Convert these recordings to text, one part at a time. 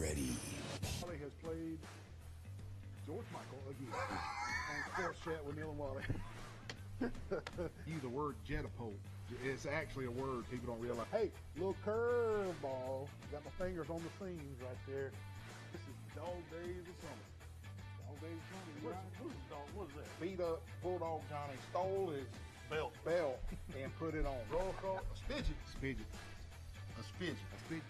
ready. Wally has played George Michael again on Sports Chat with Neil and Wally. Use the word jetapult. It's actually a word people don't realize. Hey, little curveball. Got my fingers on the seams right there. This is Dog Days of Summer. Dog Days of Summer. What is that? Beat up Bulldog Johnny stole his Belt. and put it on. Roll call. A spidget. Spidget. A spidget. A spidget.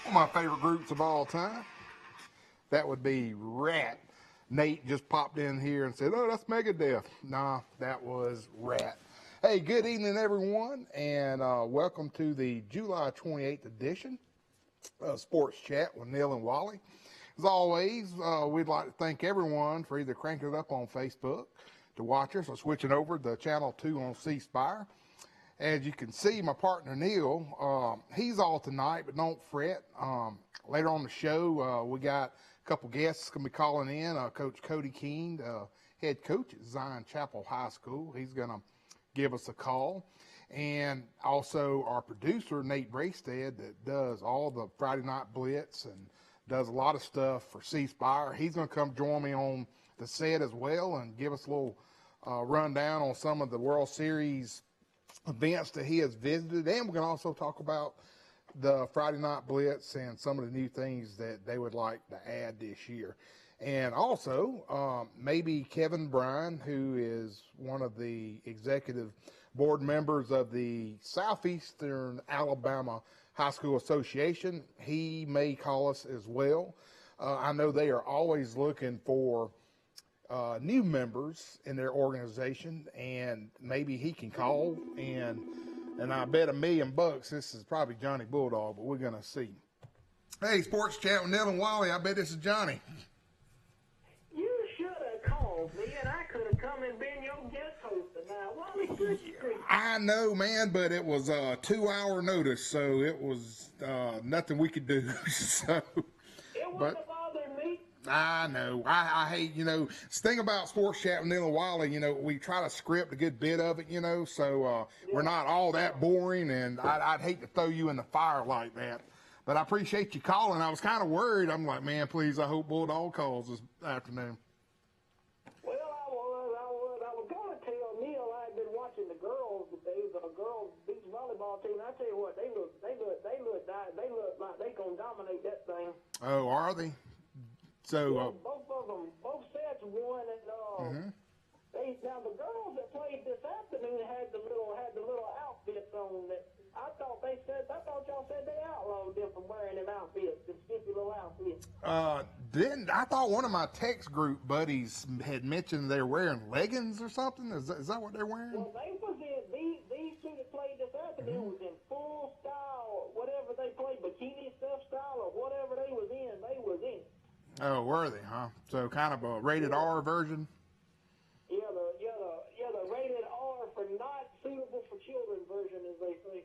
One of my favorite groups of all time. That would be Rat. Nate just popped in here and said, "Oh, that's Megadeth." Nah, that was Rat. Hey, good evening, everyone, and welcome to the July 28th edition of Sports Chat with Neil and Wally. As always, we'd like to thank everyone for either cranking it up on Facebook to watch us or switching over to Channel 2 on C-Spire. As you can see, my partner Neil, he's all tonight, but don't fret. Later on the show, we got a couple guests going to be calling in. Coach Cody Keene, head coach at Zion Chapel High School. He's going to give us a call. And also our producer, Nate Braystead, that does all the Friday Night Blitz and does a lot of stuff for C-Spire. He's going to come join me on the set as well and give us a little rundown on some of the World Series events that he has visited, and we're going to also talk about the Friday Night Blitz and some of the new things that they would like to add this year. And also, maybe Kevin Bryan, who is one of the executive board members of the Southeastern Alabama High School Association, he may call us as well. I know they are always looking for new members in their organization, and maybe he can call, and I bet $1 million this is probably Johnny Bulldog, but we're gonna see. Hey, Sports Chat with Neil and Wally, I bet this is Johnny. You should have called me, and I could have come and been your guest host tonight. Wally, good grief. I know, man, but it was a 2-hour notice, so it was nothing we could do. So, It wouldn't have bothered me. I know. I hate, the thing about Sports Chat with Neil and Wally, we try to script a good bit of it, so we're not all that boring, and I'd hate to throw you in the fire like that. But I appreciate you calling. I was kind of worried. I'm like, man, please, I hope Bulldog calls this afternoon. Well, I was going to tell Neil I had been watching the girls today, the girls beach volleyball team. I tell you what, they look like they gonna dominate that thing. Oh, are they? So Both of them, both sets won, and now the girls that played this afternoon had the little outfits on that. I thought y'all said they outlawed them from wearing them outfits, them skimpy little outfits. I thought one of my text group buddies had mentioned they're wearing leggings or something. Is that what they're wearing? Well, they was in these two that played this afternoon was in full style, whatever they played, bikini stuff style or whatever they was in. They was in. Oh, were they, huh? So kind of a rated R version? Yeah, the rated R for not suitable for children version, as they say.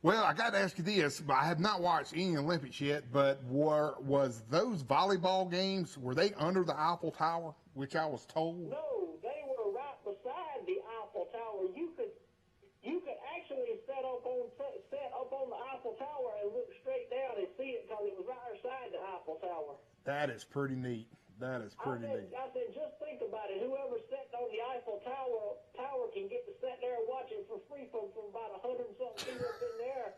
Well, I got to ask you this. I have not watched any Olympics yet, but was those volleyball games, were they under the Eiffel Tower, which I was told? No, they were right beside the Eiffel Tower. You could actually set up on the Eiffel Tower and look straight down and see it because it was right beside the Eiffel Tower. That is pretty neat. That is pretty neat. I said, just think about it. Whoever sat on the Eiffel Tower can get to sit there and watch it for free from about 100 and something feet up in there.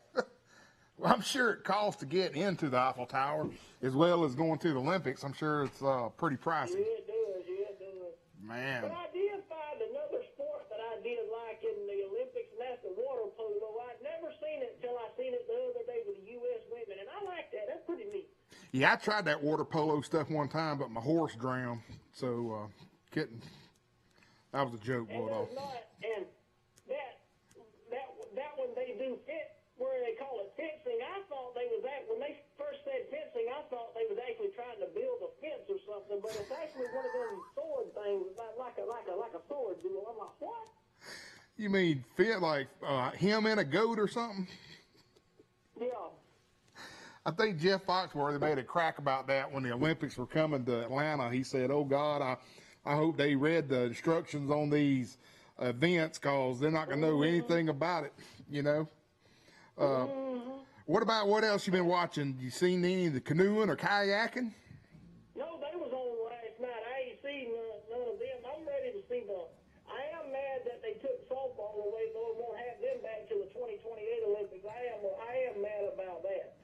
Well, I'm sure it costs to get into the Eiffel Tower as well as going to the Olympics. I'm sure it's pretty pricey. Yeah, it does. Man. But I did find another sport that I did like in the Olympics, and that's the water polo. I'd never seen it until I seen it the other day with the U.S. women, and I like that. That's pretty neat. Yeah, I tried that water polo stuff one time, but my horse drowned, so couldn't. That was a joke, Bulldog. And that one they do where they call it fencing. I thought when they first said fencing, I thought they was actually trying to build a fence or something, but it's actually one of them sword things, like a sword duel. I'm like, what? You mean fit like him and a goat or something? Yeah. I think Jeff Foxworthy made a crack about that when the Olympics were coming to Atlanta. He said, "Oh God, I hope they read the instructions on these events, cause they're not gonna know anything about it. You know. What about what else you been watching? You seen any of the canoeing or kayaking? No, they was on last night. I ain't seen none of them. I'm ready to see the. I am mad that they took softball away, though. It won't have them back to the 2028 Olympics. I am mad about that.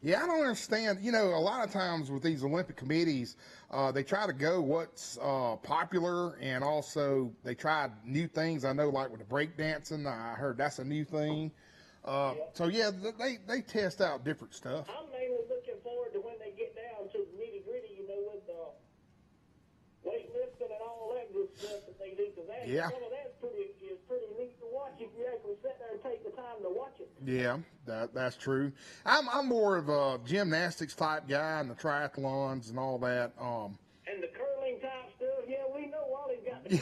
Yeah, I don't understand. You know, a lot of times with these Olympic committees, they try to go what's popular, and also they try new things. I know, like with the break dancing, I heard that's a new thing. So yeah, they test out different stuff. I'm mainly looking forward to when they get down to the nitty gritty, you know, with weightlifting and all that good stuff that they do. Because some of that's pretty neat to watch if you actually sit there and take the time to watch it. Yeah, that's true. I'm more of a gymnastics type guy, and the triathlons and all that. And the curling type stuff, yeah, we know Wally's got the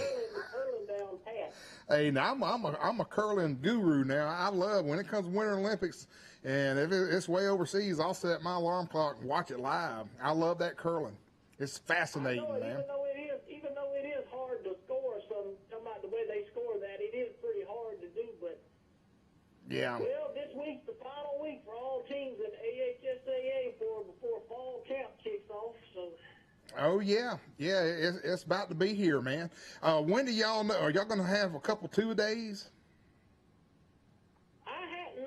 curling down pat. Hey, now I'm a curling guru now. I love when it comes to Winter Olympics, and if it's way overseas, I'll set my alarm clock and watch it live. I love that curling. It's fascinating, man. Even though it is hard to score, about the way they score that, it is pretty hard to do. But yeah. Well, this week's the final week for all teams in AHSAA before fall camp kicks off. So. Oh yeah, it's about to be here, man. When do y'all know? Are y'all gonna have a couple 2-a-days? I hadn't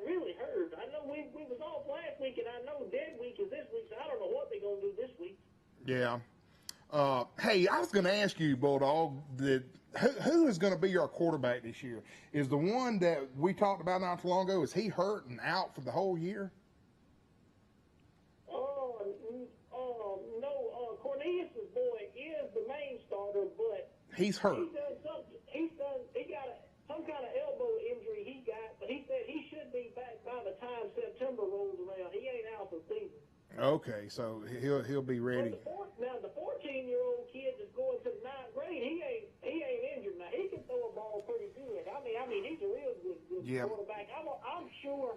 really heard. I know we was off last week, and I know dead week is this week, so I don't know what they're gonna do this week. Yeah. Hey, I was gonna ask you, Bulldog, who is gonna be your quarterback this year? Is the one that we talked about not too long ago? Is he hurt and out for the whole year? No, Cornelius's boy is the main starter, but he's hurt. He got some kind of elbow injury he got, but he said he should be back by the time September rolls around. He ain't out for season. Okay, so he'll be ready. Now the 14-year-old kid that's going to the 9th grade, he ain't injured now. He can throw a ball pretty good. I mean he's a real good quarterback. I'm sure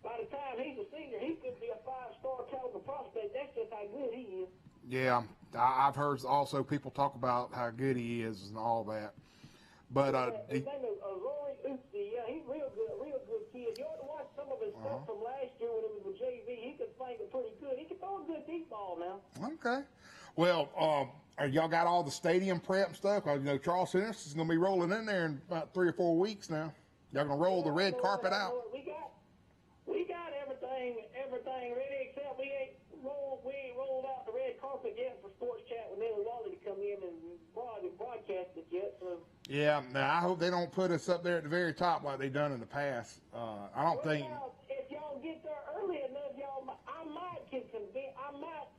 by the time he's a senior, he could be a 5-star caliber prospect. That's just how good he is. Yeah, I've heard also people talk about how good he is and all that. But his name is Rory Dixie. Yeah, he's real good kid. You ought to watch some of his stuff from last year when he was with JV. He could flank it pretty good. He can throw a good deep ball now. Okay. Well, y'all got all the stadium prep and stuff? Cause, you know, Charles Henderson is going to be rolling in there in about 3 or 4 weeks now. Y'all going to roll the red carpet out? We got everything ready, except we ain't rolled out the red carpet yet for Sports Chat with Neil Wally to come in and broadcast it yet. So. Yeah, now I hope they don't put us up there at the very top like they've done in the past. I don't think. Now, if y'all get there early enough,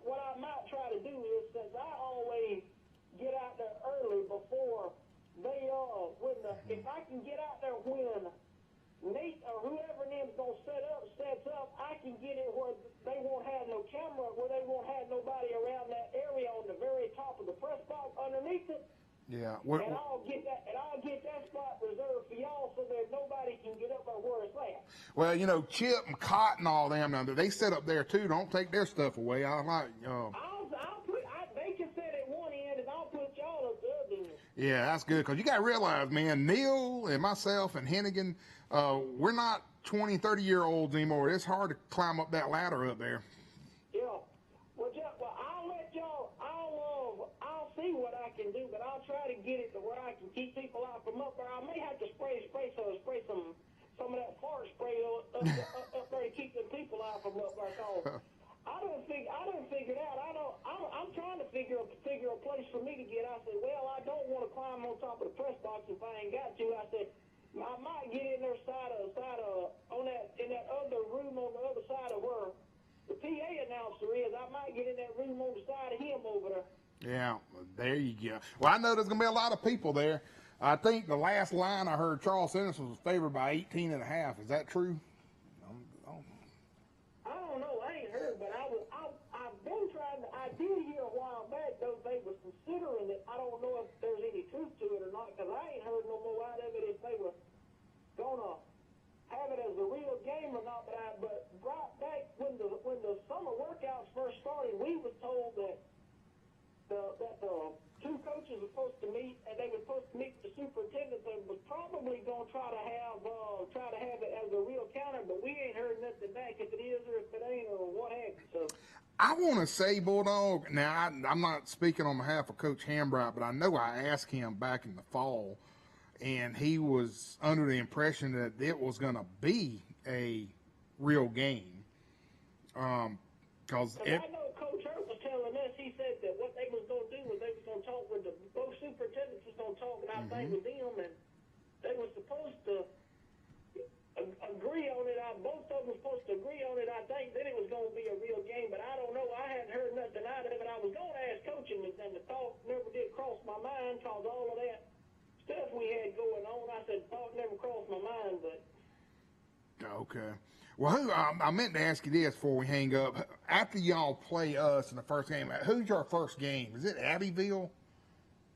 what I might try to do is, since I always get out there early before they if I can get out there when Nate or whoever them's gonna sets up, I can get it where they won't have no camera, where they won't have nobody around that area on the very top of the press box underneath it. Yeah. And I'll get that spot reserved for y'all so that nobody can get up there where it's at. Well, you know, Chip and Cott and all them, now they sit up there too. Don't take their stuff away. They can sit at one end, and I'll put y'all at the other end. Yeah, that's good, because you got to realize, man, Neil and myself and Hennigan, we're not 20, 30-year-olds anymore. It's hard to climb up that ladder up there. Yeah. Well, I'll let y'all, I'll see what I can do, but I'll try to get it to where I can keep people out from up there. I may have to spray some of that fart spray up there to keep the people out from up there. I done figured out. I'm trying to figure a place for me to get. I said, well, I don't want to climb on top of the press box if I ain't got to. I said, I might get in there in that other room on the other side of where the PA announcer is. I might get in that room on the side of him over there. Yeah, there you go. Well, I know there's going to be a lot of people there. I think the last line I heard, Charles Henderson was favored by 18.5. Is that true? I don't know. I ain't heard, but I've been trying to. I did hear a while back though they was considering it. I don't know if there's any truth to it or not, because I ain't heard no more out of it if they were gonna have it as a real game or not. But right back when the summer workouts first started, we was told that the two coaches were supposed to meet, and they were supposed to meet the superintendent, and was probably going to try to have it as a real counter, but we ain't heard nothing back if it is or if it ain't or what have you. So I want to say, Bulldog, now I'm not speaking on behalf of Coach Hambright, but I know I asked him back in the fall, and he was under the impression that it was going to be a real game. Because I know Coach Hurt was telling us, he said that what they was going to do was they was going to talk with both superintendents was going to talk, and I think with them, and they were supposed to agree on it. Both of them were supposed to agree on it. I think then it was going to be a real game, but I don't know. I hadn't heard nothing out of it. I was going to ask Coach him, and the thought never did cross my mind because all of that stuff we had going on. I said, thought never crossed my mind, but. Okay. Well, I meant to ask you this before we hang up. After y'all play us in the first game, who's your first game? Is it Abbeville?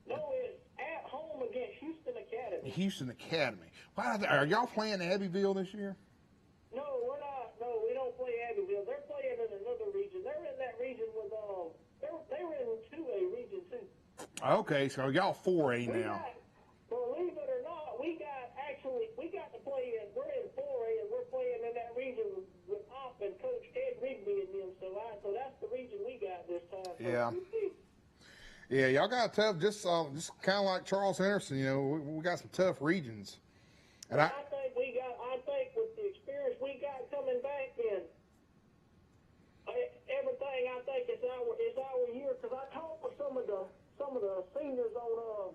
No, it's at home against Houston Academy. Houston Academy. Why are y'all playing Abbeville this year? No, we're not. No, we don't play Abbeville. They're playing in another region. They're in that region with they were in 2A region too. Okay, so y'all 4A now. Believe it or not, we got to play in. We're in 4A and we're playing in that region with Opp and Coach Ed Rigby and them. So that's the region we got this time. Yeah. Yeah, y'all got tough. Just kind of like Charles Henderson. You know, we got some tough regions. And I think with the experience we got coming back in, everything I think it's our year. Because I talked with some of the seniors on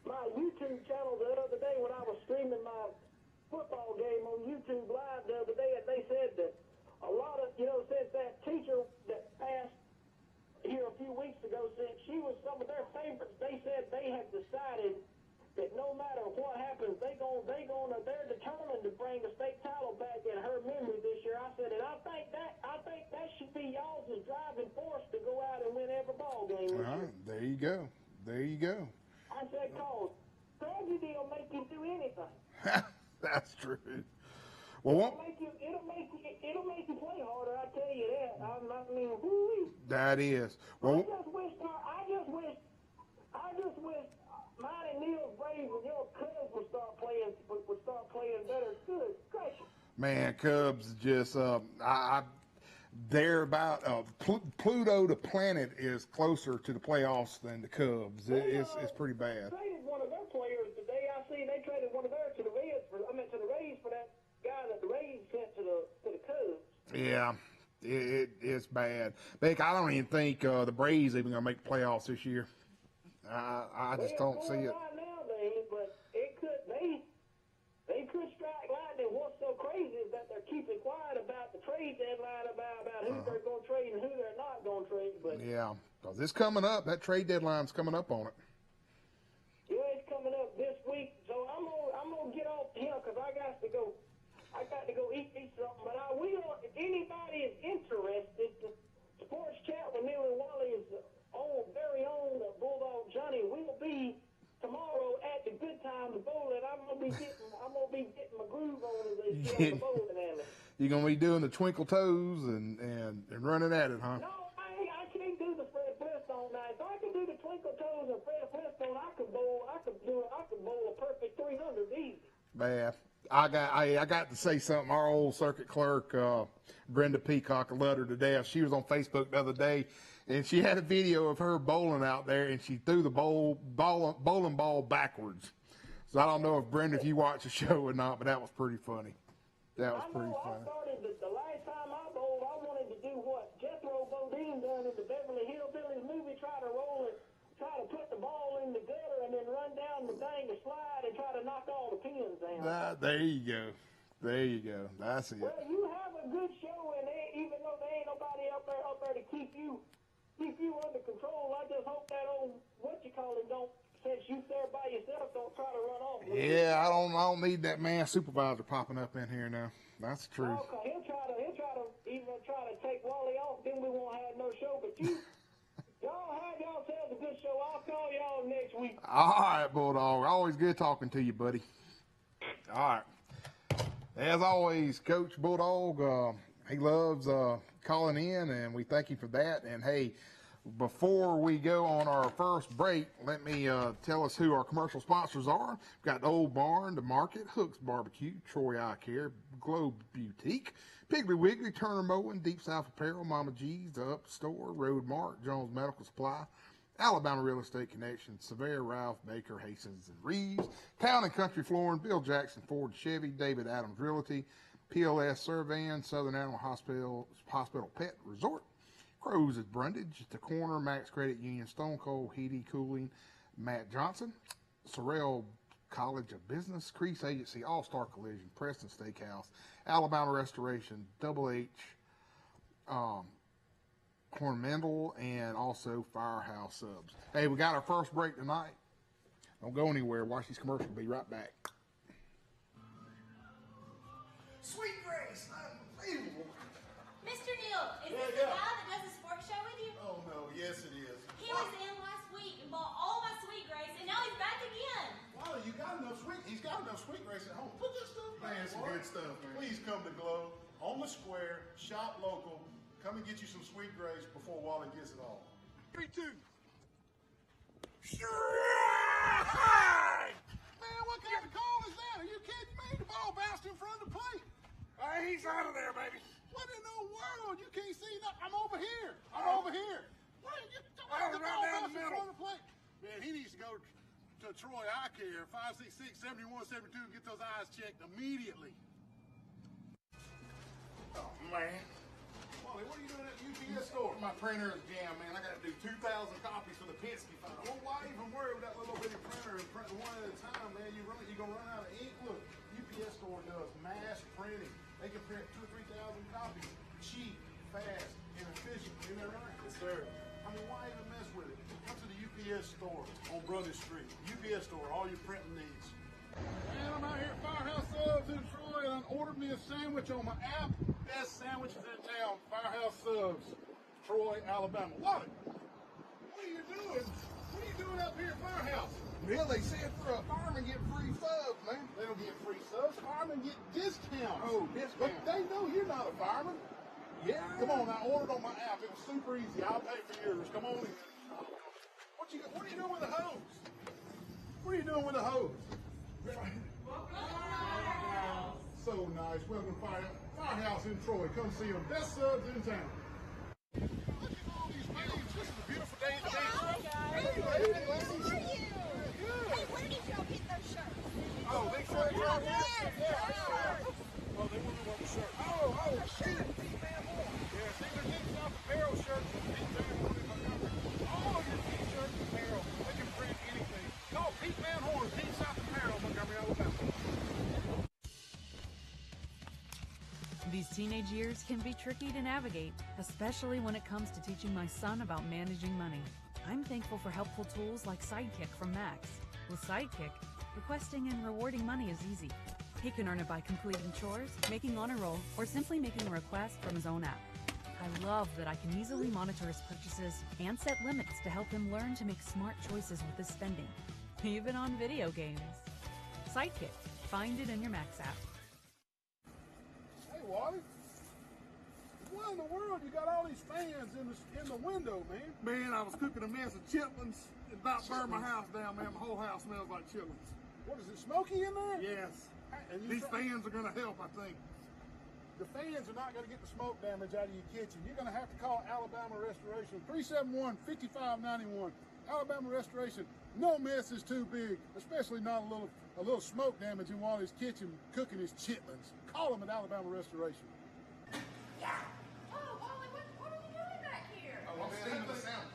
my YouTube channel the other day when I was streaming my football game on YouTube Live the other day, and they said that a lot of since that teacher that passed here a few weeks ago, since she was some of their favorites, they said they had decided that no matter what happens, they're determined to bring the state title back in her memory this year. I said, and I think that should be y'all's driving force to go out and win every ball game this year. There you go. There you go. I said, cause tragedy will make you do anything. That's true. Well, it'll make you play harder. I tell you that. I mean, whoo-wee. That is. Well, I just wish mine and Neil's Braves and your Cubs would start playing better. Good gracious. man, Cubs just they're about Pluto, the planet, is closer to the playoffs than the Cubs. It's pretty bad. Traded one of their players today. I see they traded one of theirs to the Rays for that guy that the Rays sent to the Cubs. Yeah, it's bad. Beck, I don't even think the Braves even gonna make the playoffs this year. I just don't see it. Right now, but they could strike lightning. What's so crazy is that they're keeping quiet about the trade deadline, about who they're going to trade and who they're not going to trade. But yeah, because it's coming up. That trade deadline's coming up on it. Yeah, it's coming up this week. So I'm gonna get off here because I got to go eat something. But I will. If anybody is interested, the Sports Chat with Neil and Wally is very own Bulldog Johnny will be tomorrow at the Good Times Bowling. I'm gonna be getting my groove on as they say on the bowling alley. You're gonna be doing the twinkle toes and running at it, huh? No, I can't do the Fred Flintstone now. If I can do the twinkle toes and Fred Flintstone, I could bowl a perfect 300 easy. Man, I got to say something. Our old circuit clerk, Brenda Peacock, I loved her to death. She was on Facebook the other day, and she had a video of her bowling out there, and she threw the bowling ball backwards. So I don't know if Brenda, if you watch the show or not, but that was pretty funny. That was pretty funny. I started the last time I bowled, I wanted to do what Jethro Bodine done in the Beverly Hillbillies movie, try to put the ball in the gutter and then run down the thing and slide and try to knock all the pins down. There you go. There you go. That's it. Well, you have a good show, and even though there ain't nobody up there to keep you under control, I just hope that old don't, since you there by yourself, don't try to run off. Yeah, I don't need that man supervisor popping up in here now. That's the truth. Okay, he'll try to take Wally off, then we won't have no show. But y'all have yourselves a good show. I'll call y'all next week. All right, Bulldog. Always good talking to you, buddy. All right. As always, Coach Bulldog, he loves calling in, and we thank you for that. And, hey, Before we go on our first break, let me tell us who our commercial sponsors are. We've got the Old Barn, The Market, Hooks Barbecue, Troy Eye Care, Globe Boutique, Piggly Wiggly, Turner Mowing, Deep South Apparel, Mama G's, The Up Store, Road Mart, Jones Medical Supply, Alabama Real Estate Connection, Severe, Ralph, Baker, Hastings, and Reeves, Town and Country Flooring, Bill Jackson Ford Chevy, David Adams Realty, PLS Surveying, Southern Animal Hospital Pet Resort, Crows at Brundage, The Corner, Max Credit Union, Stone Cold Heating Cooling, Matt Johnson, Sorrell College of Business, Crease Agency, All-Star Collision, Preston Steakhouse, Alabama Restoration, Double H, Cornmental, and also Firehouse Subs. Hey, we got our first break tonight. Don't go anywhere. Watch these commercials. Be right back. Sweet Grace, unbelievable. Mr. Neal, is this the guy that does the sports show with you? Oh no, yes it is. He was in last week and bought all my Sweet Grace, and now he's back again. Wally, you got enough sweet. He's got enough Sweet Grace at home. Put that stuff back. Man, some good stuff, man. Please come to Glow on the square, shop local. Come and get you some Sweet Grace before Wally gets it all. 3, 2. Man, what kind of call is that? Are you kidding me? The ball bounced in front of the plate. He's out of there, baby. What in the world? You can't see nothing. I'm over here. I'm over here. What are you doing? The ball bounced in front of the plate. Man, he needs to go to Troy Eye Care, 566-7172, and get those eyes checked immediately. Oh, man. Wally, what are you doing at the UPS store? My printer is jammed, man. I got to do 2,000 copies for the Penske file. Well, why even worry with that little bitty printer and print one at a time, man? You're going to run out of ink. Look, UPS store does mass printing. They can print 2,000 or 3,000 copies. Cheap, fast, and efficient. Isn't that right? Yes, sir. I mean, why even mess with it? Come to the UPS store on Brothers Street. UPS store, all your printing needs. Man, I'm out here at Firehouse Subs in Troy, and I ordered me a sandwich on my app. Best sandwiches in town, Firehouse Subs, Troy, Alabama. Wally, what are you doing? What are you doing up here at Firehouse? Bill, they said for a fireman get free subs, man. They don't get free subs. Firemen get discounts. Oh, But discounts. they know you're not a fireman. Yeah. Come on, I ordered on my app. It was super easy. I'll pay for yours. Come on in. What are you doing with the hose? What are you doing with the hose? So nice. Welcome to Firehouse in Troy. Come see them. Best subs in town. Look at all these waves. This is a beautiful day in the day. Hey, lady. How are you? Hey, where did y'all get those shirts? Oh, they shirts right here? Yes. Oh, they wouldn't want the shirt. Oh, shit. Yeah, see, they're Deep South Apparel shirts. Deep Van Horn is my number. All your t-shirts, apparel, they can print anything. Call Pete Van Horn, Deep South Apparel, Montgomery, Alabama. These teenage years can be tricky to navigate, especially when it comes to teaching my son about managing money. I'm thankful for helpful tools like Sidekick from Max. With Sidekick, requesting and rewarding money is easy. He can earn it by completing chores, making honor roll, or simply making a request from his own app. I love that I can easily monitor his purchases and set limits to help him learn to make smart choices with his spending, even on video games. Sidekick. Find it in your Max app. Hey, Wally. What in the world? You got all these fans in the window, man. Man, I was cooking a mess of chitlins. It about burned my house down, man. My whole house smells like chitlins. What is it, smoky in there? Yes. And you These fans are going to help, I think. The fans are not going to get the smoke damage out of your kitchen. You're going to have to call Alabama Restoration, 371-5591. Alabama Restoration. No mess is too big, especially not a little smoke damage in Wally's kitchen cooking his chitlins. Call them at Alabama Restoration. Oh, Wally, what are you doing back here? Oh, man,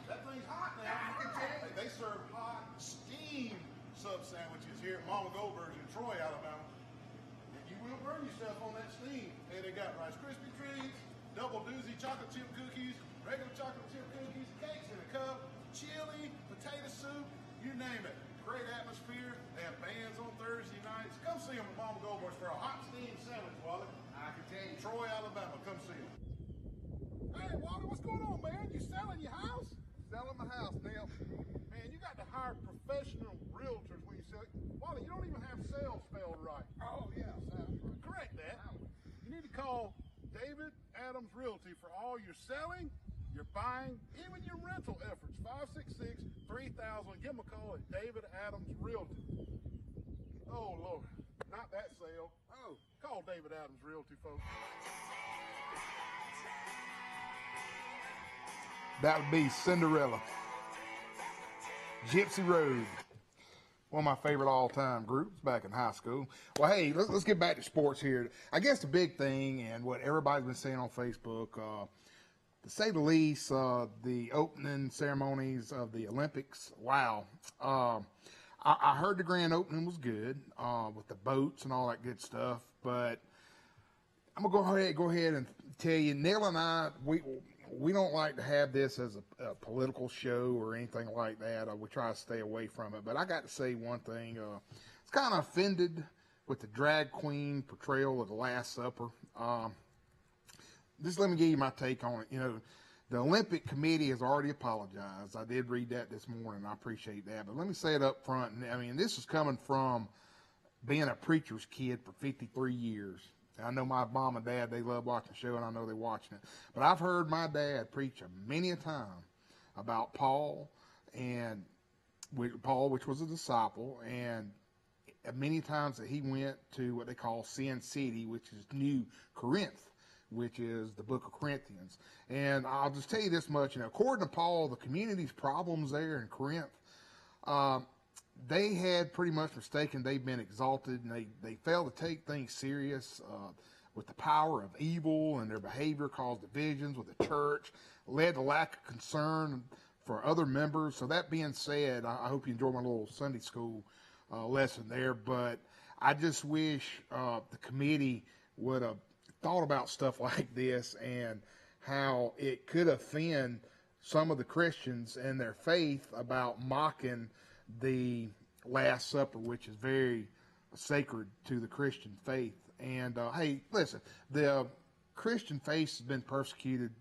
that thing's hot now. I can tell you. They serve hot, steam sub sandwiches here at Mama Goldberg's in Troy, Alabama. And you will burn yourself on that steam. Hey, they got Rice Krispie treats, double doozy chocolate chip cookies, regular chocolate chip cookies, cakes in a cup, chili, potato soup, you name it. Great atmosphere. They have bands on Thursday nights. Come see them at Mama Goldberg's for a hot steam sandwich, Wally. I can tell you. Troy, Alabama. Come see them. Hey, Wally, what's going on, man? You selling your house? Selling my house, Neil. Man, you got to hire professional realtors when you sell it. Wally, you don't even have sales spelled right. Oh, yeah, sounds right. Correct that. You need to call David Adams Realty for all your selling your buying, even your rental efforts. 566-3000. Give them a call at David Adams Realty. Oh, Lord. Not that sale. Oh, call David Adams Realty, folks. That would be Cinderella. Gypsy Road. One of my favorite all-time groups back in high school. Well, hey, let's get back to sports here. I guess the big thing and what everybody's been saying on Facebook, to say the least, the opening ceremonies of the Olympics, wow. I heard the grand opening was good with the boats and all that good stuff, but I'm going to go ahead and tell you, Neil and I, we don't like to have this as a political show or anything like that. We try to stay away from it. But I got to say one thing. It's kind of offended with the drag queen portrayal of the Last Supper. Just let me give you my take on it. You know, the Olympic Committee has already apologized. I did read that this morning. I appreciate that. But let me say it up front. I mean, this is coming from being a preacher's kid for 53 years. I know my mom and dad, they love watching the show, and I know they're watching it. But I've heard my dad preach many a time about Paul, which was a disciple, and many times that he went to what they call Sin City, which is New Corinth, which is the book of Corinthians. And I'll just tell you this much, you know, according to Paul, the community's problems there in Corinth, they had pretty much mistaken they've been exalted, and they failed to take things serious with the power of evil, and their behavior caused divisions with the church, led to lack of concern for other members. So that being said, I hope you enjoy my little Sunday school lesson there, but I just wish the committee would have thought about stuff like this and how it could offend some of the Christians and their faith about mocking the Last Supper, which is very sacred to the Christian faith. And hey, listen, the Christian faith has been persecuted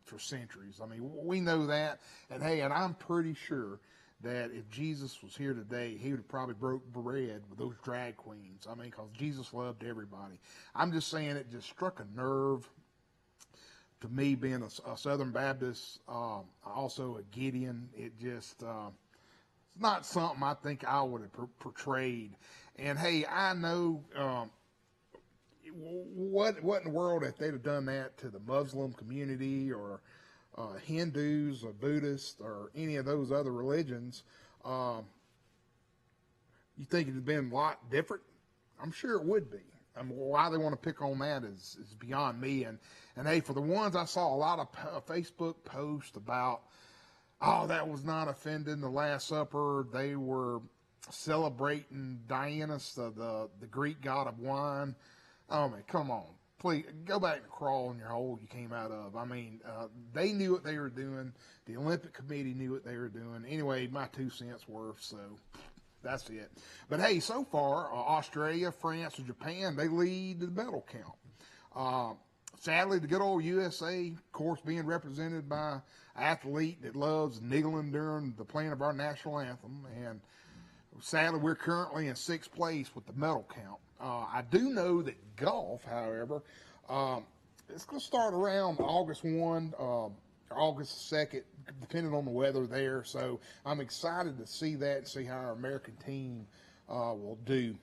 for centuries. I mean, we know that. And hey, and I'm pretty sure that if Jesus was here today, he would have probably broke bread with those drag queens. I mean, because Jesus loved everybody. I'm just saying it just struck a nerve to me, being a Southern Baptist, also a Gideon. It just... it's not something I think I would have portrayed. And hey, I know what in the world if they'd have done that to the Muslim community or Hindus or Buddhists or any of those other religions, you think it'd have been a lot different? I'm sure it would be. I mean, why they want to pick on that is beyond me. And hey, for the ones I saw a lot of Facebook posts about, oh, that was not offending the Last Supper. They were celebrating Dionysus, the Greek god of wine. Oh, man, come on. Please, go back and crawl in your hole you came out of. I mean, they knew what they were doing. The Olympic Committee knew what they were doing. Anyway, my 2 cents worth, so that's it. But, hey, so far, Australia, France, and Japan, they lead the medal count. Sadly, the good old USA, of course, being represented by an athlete that loves kneeling during the playing of our national anthem. And sadly, we're currently in 6th place with the medal count. I do know that golf, however, it's going to start around August 1, August 2nd, depending on the weather there. So I'm excited to see that and see how our American team will do.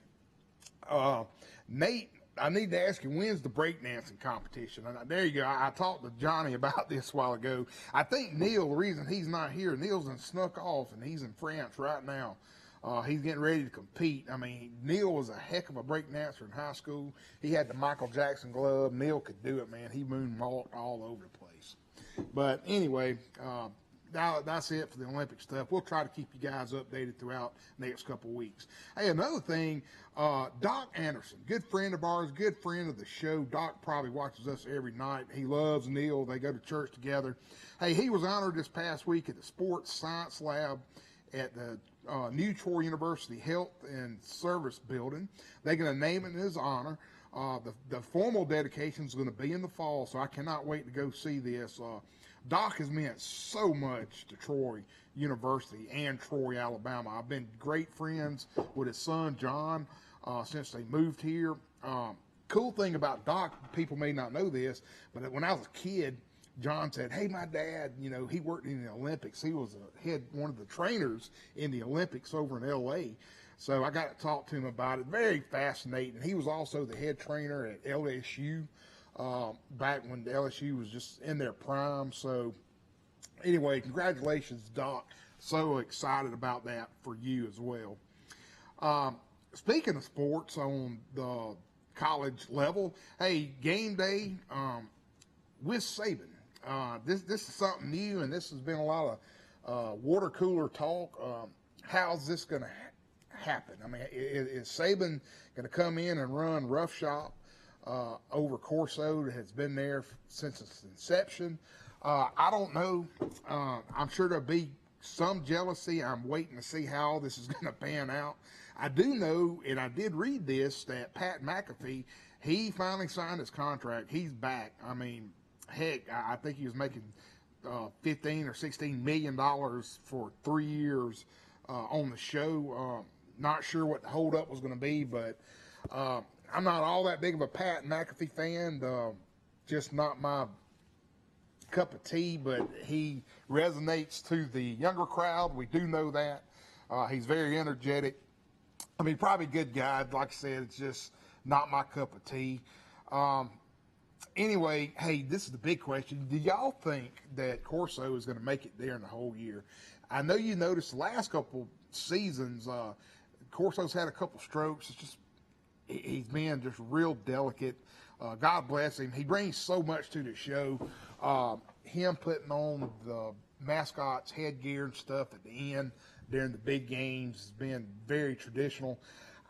Nate, I need to ask you, when's the breakdancing competition? And there you go. I talked to Johnny about this a while ago. I think Neil, the reason he's not here, Neil's snuck off, and he's in France right now. He's getting ready to compete. I mean, Neil was a heck of a breakdancer in high school. He had the Michael Jackson glove. Neil could do it, man. He moonwalked all over the place. But anyway, that's it for the Olympic stuff. We'll try to keep you guys updated throughout the next couple weeks. Hey, another thing, Doc Anderson, good friend of ours, good friend of the show. Doc probably watches us every night. He loves Neil. They go to church together. Hey, he was honored this past week at the Sports Science Lab at the New Troy University Health and Service Building. They're going to name it in his honor. The formal dedication is going to be in the fall, so I cannot wait to go see this. Doc has meant so much to Troy University and Troy, Alabama. I've been great friends with his son, John, since they moved here. Cool thing about Doc, people may not know this, but when I was a kid, John said, hey, my dad, you know, he worked in the Olympics. He was one of the trainers in the Olympics over in L.A., so I got to talk to him about it. Very fascinating. He was also the head trainer at LSU back when LSU was just in their prime. So anyway, congratulations, Doc. So excited about that for you as well. Speaking of sports on the college level, hey, game day with Saban. This is something new, and this has been a lot of water cooler talk. How's this going to happen? I mean, is Saban going to come in and run roughshod over Corso that has been there since its inception? I don't know. I'm sure there'll be some jealousy. I'm waiting to see how all this is going to pan out. I do know, and I did read this, that Pat McAfee, he finally signed his contract. He's back. I mean, heck, I think he was making $15 or $16 million for 3 years on the show. Not sure what the holdup was going to be, but I'm not all that big of a Pat McAfee fan. Just not my cup of tea, but he resonates to the younger crowd. We do know that. He's very energetic. I mean, probably a good guy. Like I said, it's just not my cup of tea. Anyway, hey, this is the big question. Do y'all think that Corso is going to make it there in the whole year? I know you noticed the last couple seasons, Corso's had a couple strokes. It's just he's been just real delicate. God bless him. He brings so much to the show. Him putting on the mascot's headgear and stuff at the end during the big games has been very traditional.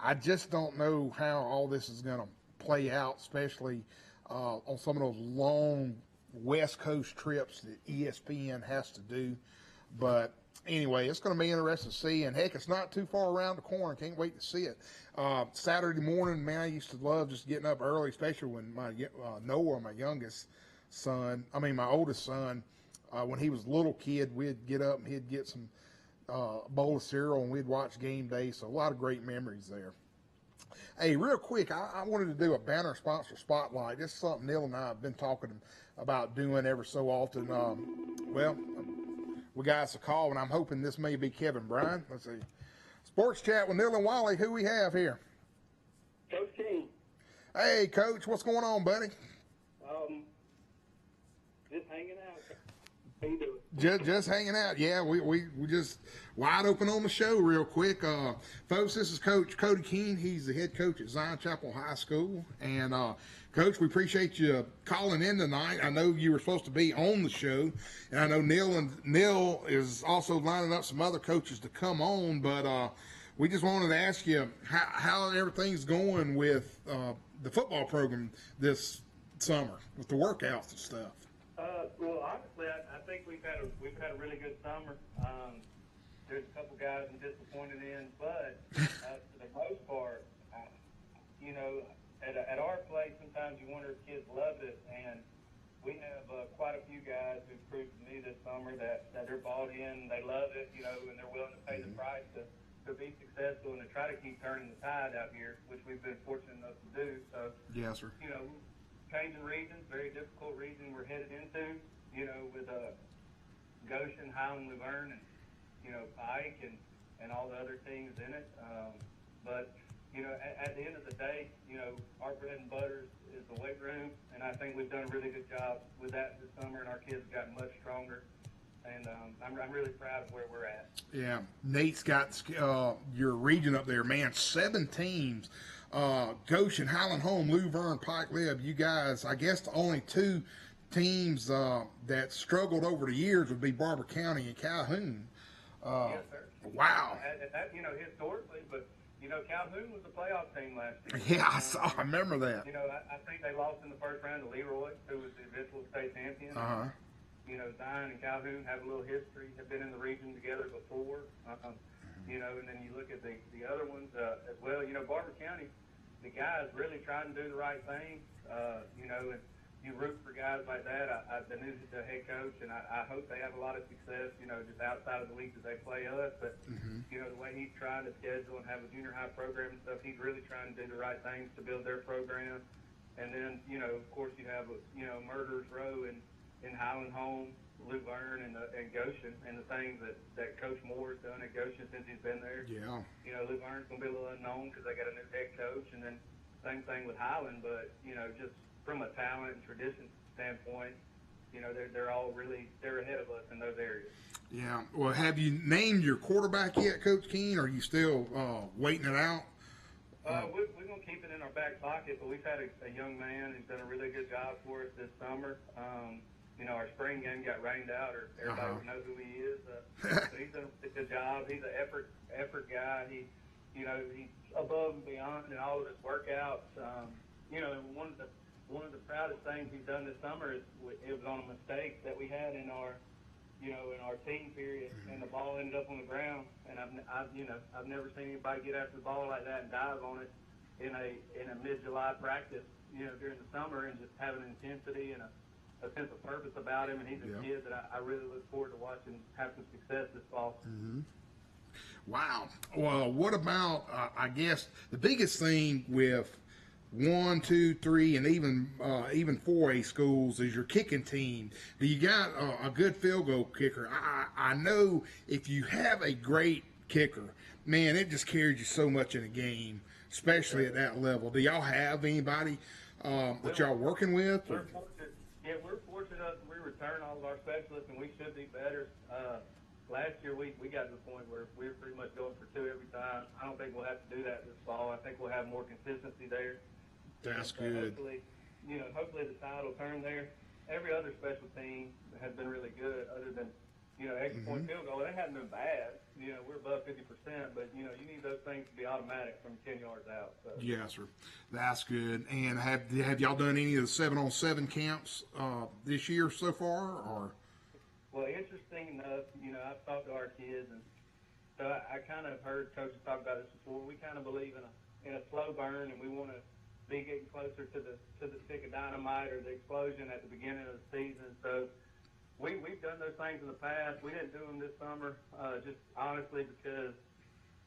I just don't know how all this is going to play out, especially on some of those long West Coast trips that ESPN has to do. But anyway, it's going to be interesting to see. And, heck, it's not too far around the corner. Can't wait to see it. Saturday morning, man, I used to love just getting up early, especially when my Noah, my oldest son, when he was a little kid, we'd get up and he'd get some bowl of cereal and we'd watch game day. So a lot of great memories there. Hey, real quick, I wanted to do a banner sponsor spotlight. This is something Neil and I have been talking about doing ever so often. We got us a call, and I'm hoping this may be Kevin Bryan. Let's see. Sports Chat with Neil and Wally. Who we have here? Coach King. Hey, Coach. What's going on, buddy? Just hanging out. How you doing? Just hanging out. Yeah, we just wide open on the show real quick. Folks, this is Coach Cody Keene. He's the head coach at Zion Chapel High School. And, Coach, we appreciate you calling in tonight. I know you were supposed to be on the show. And I know Neil is also lining up some other coaches to come on. But we just wanted to ask you how everything's going with the football program this summer with the workouts and stuff. Well, honestly, I think we've had a really good summer. There's a couple guys I'm disappointed in, but for the most part, at our place, sometimes you wonder if kids love it, and we have quite a few guys who've proved to me this summer that they're bought in, they love it, and they're willing to pay the price to be successful and to try to keep turning the tide out here, which we've been fortunate enough to do. So, yes, sir. Changing regions, very difficult region we're headed into, with Goshen, Highland, Luverne, and, Pike and all the other things in it. But, at the end of the day, our bread and butter is the weight room, and I think we've done a really good job with that this summer, and our kids have gotten much stronger. And I'm really proud of where we're at. Yeah, Nate's got your region up there, man. 7 teams. Goshen, Highland Home, Luverne, Pike Lib, you guys, I guess the only 2 teams that struggled over the years would be Barber County and Calhoun. Yes, sir. Wow. Historically, but, Calhoun was a playoff team last year. Yeah, I remember that. I think they lost in the first round to Leroy, who was the eventual state champion. Uh-huh. Zion and Calhoun have a little history, have been in the region together before. And then you look at the other ones as well. Barber County, the guys really trying to do the right thing. And you root for guys like that. I've been the head coach, and I hope they have a lot of success, just outside of the week that they play us. But, the way he's trying to schedule and have a junior high program and stuff, he's really trying to do the right things to build their program. And then, of course, you have, Murderers Row and in Highland Home, Luverne, and Goshen, and the things that Coach Moore has done at Goshen since he's been there. Yeah. You know, Luverne's going to be a little unknown because they got a new head coach, and then same thing with Highland. But you know, just from a talent and tradition standpoint, you know, they're all really they're ahead of us in those areas. Yeah. Well, have you named your quarterback yet, Coach Keene? Or are you still waiting it out? We're going to keep it in our back pocket, but we've had a young man who's done a really good job for us this summer. You know, our spring game got rained out, or everybody would know who he is. But he's done a good job. He's an effort guy. He's above and beyond in all of his workouts. You know, one of the proudest things he's done this summer is it was on a mistake that we had in our team period, and the ball ended up on the ground. And I've never seen anybody get after the ball like that and dive on it in a mid-July practice, you know, during the summer, and just have an intensity and a sense of purpose about him. And he's a kid that I really look forward to watching have some success this fall. Mm-hmm. Wow. Well, what about, I guess, the biggest thing with 1, 2, 3, and even 4A schools is your kicking team. Do you got a good field goal kicker? I know if you have a great kicker, man, it just carries you so much in a game, especially at that level. Do y'all have anybody that y'all working with? We're fortunate. We return all of our specialists, and we should be better. Last year, we got to the point where we were pretty much going for 2 every time. I don't think we'll have to do that this fall. I think we'll have more consistency there. That's so good. Hopefully the tide will turn there. Every other special team has been really good, other than, you know, extra point field goal. They haven't been bad. You know, we're above 50%, but, you know, you need those things to be automatic from 10 yards out. So. Yes, sir. That's good. And have y'all done any of the 7-on-7 camps this year so far, or? Well, interesting enough, you know, I've talked to our kids, and so I kind of heard coaches talk about this before. We kind of believe in a slow burn, and we want to be getting closer to the stick of dynamite or the explosion at the beginning of the season. So we've done those things in the past. We didn't do them this summer, just honestly because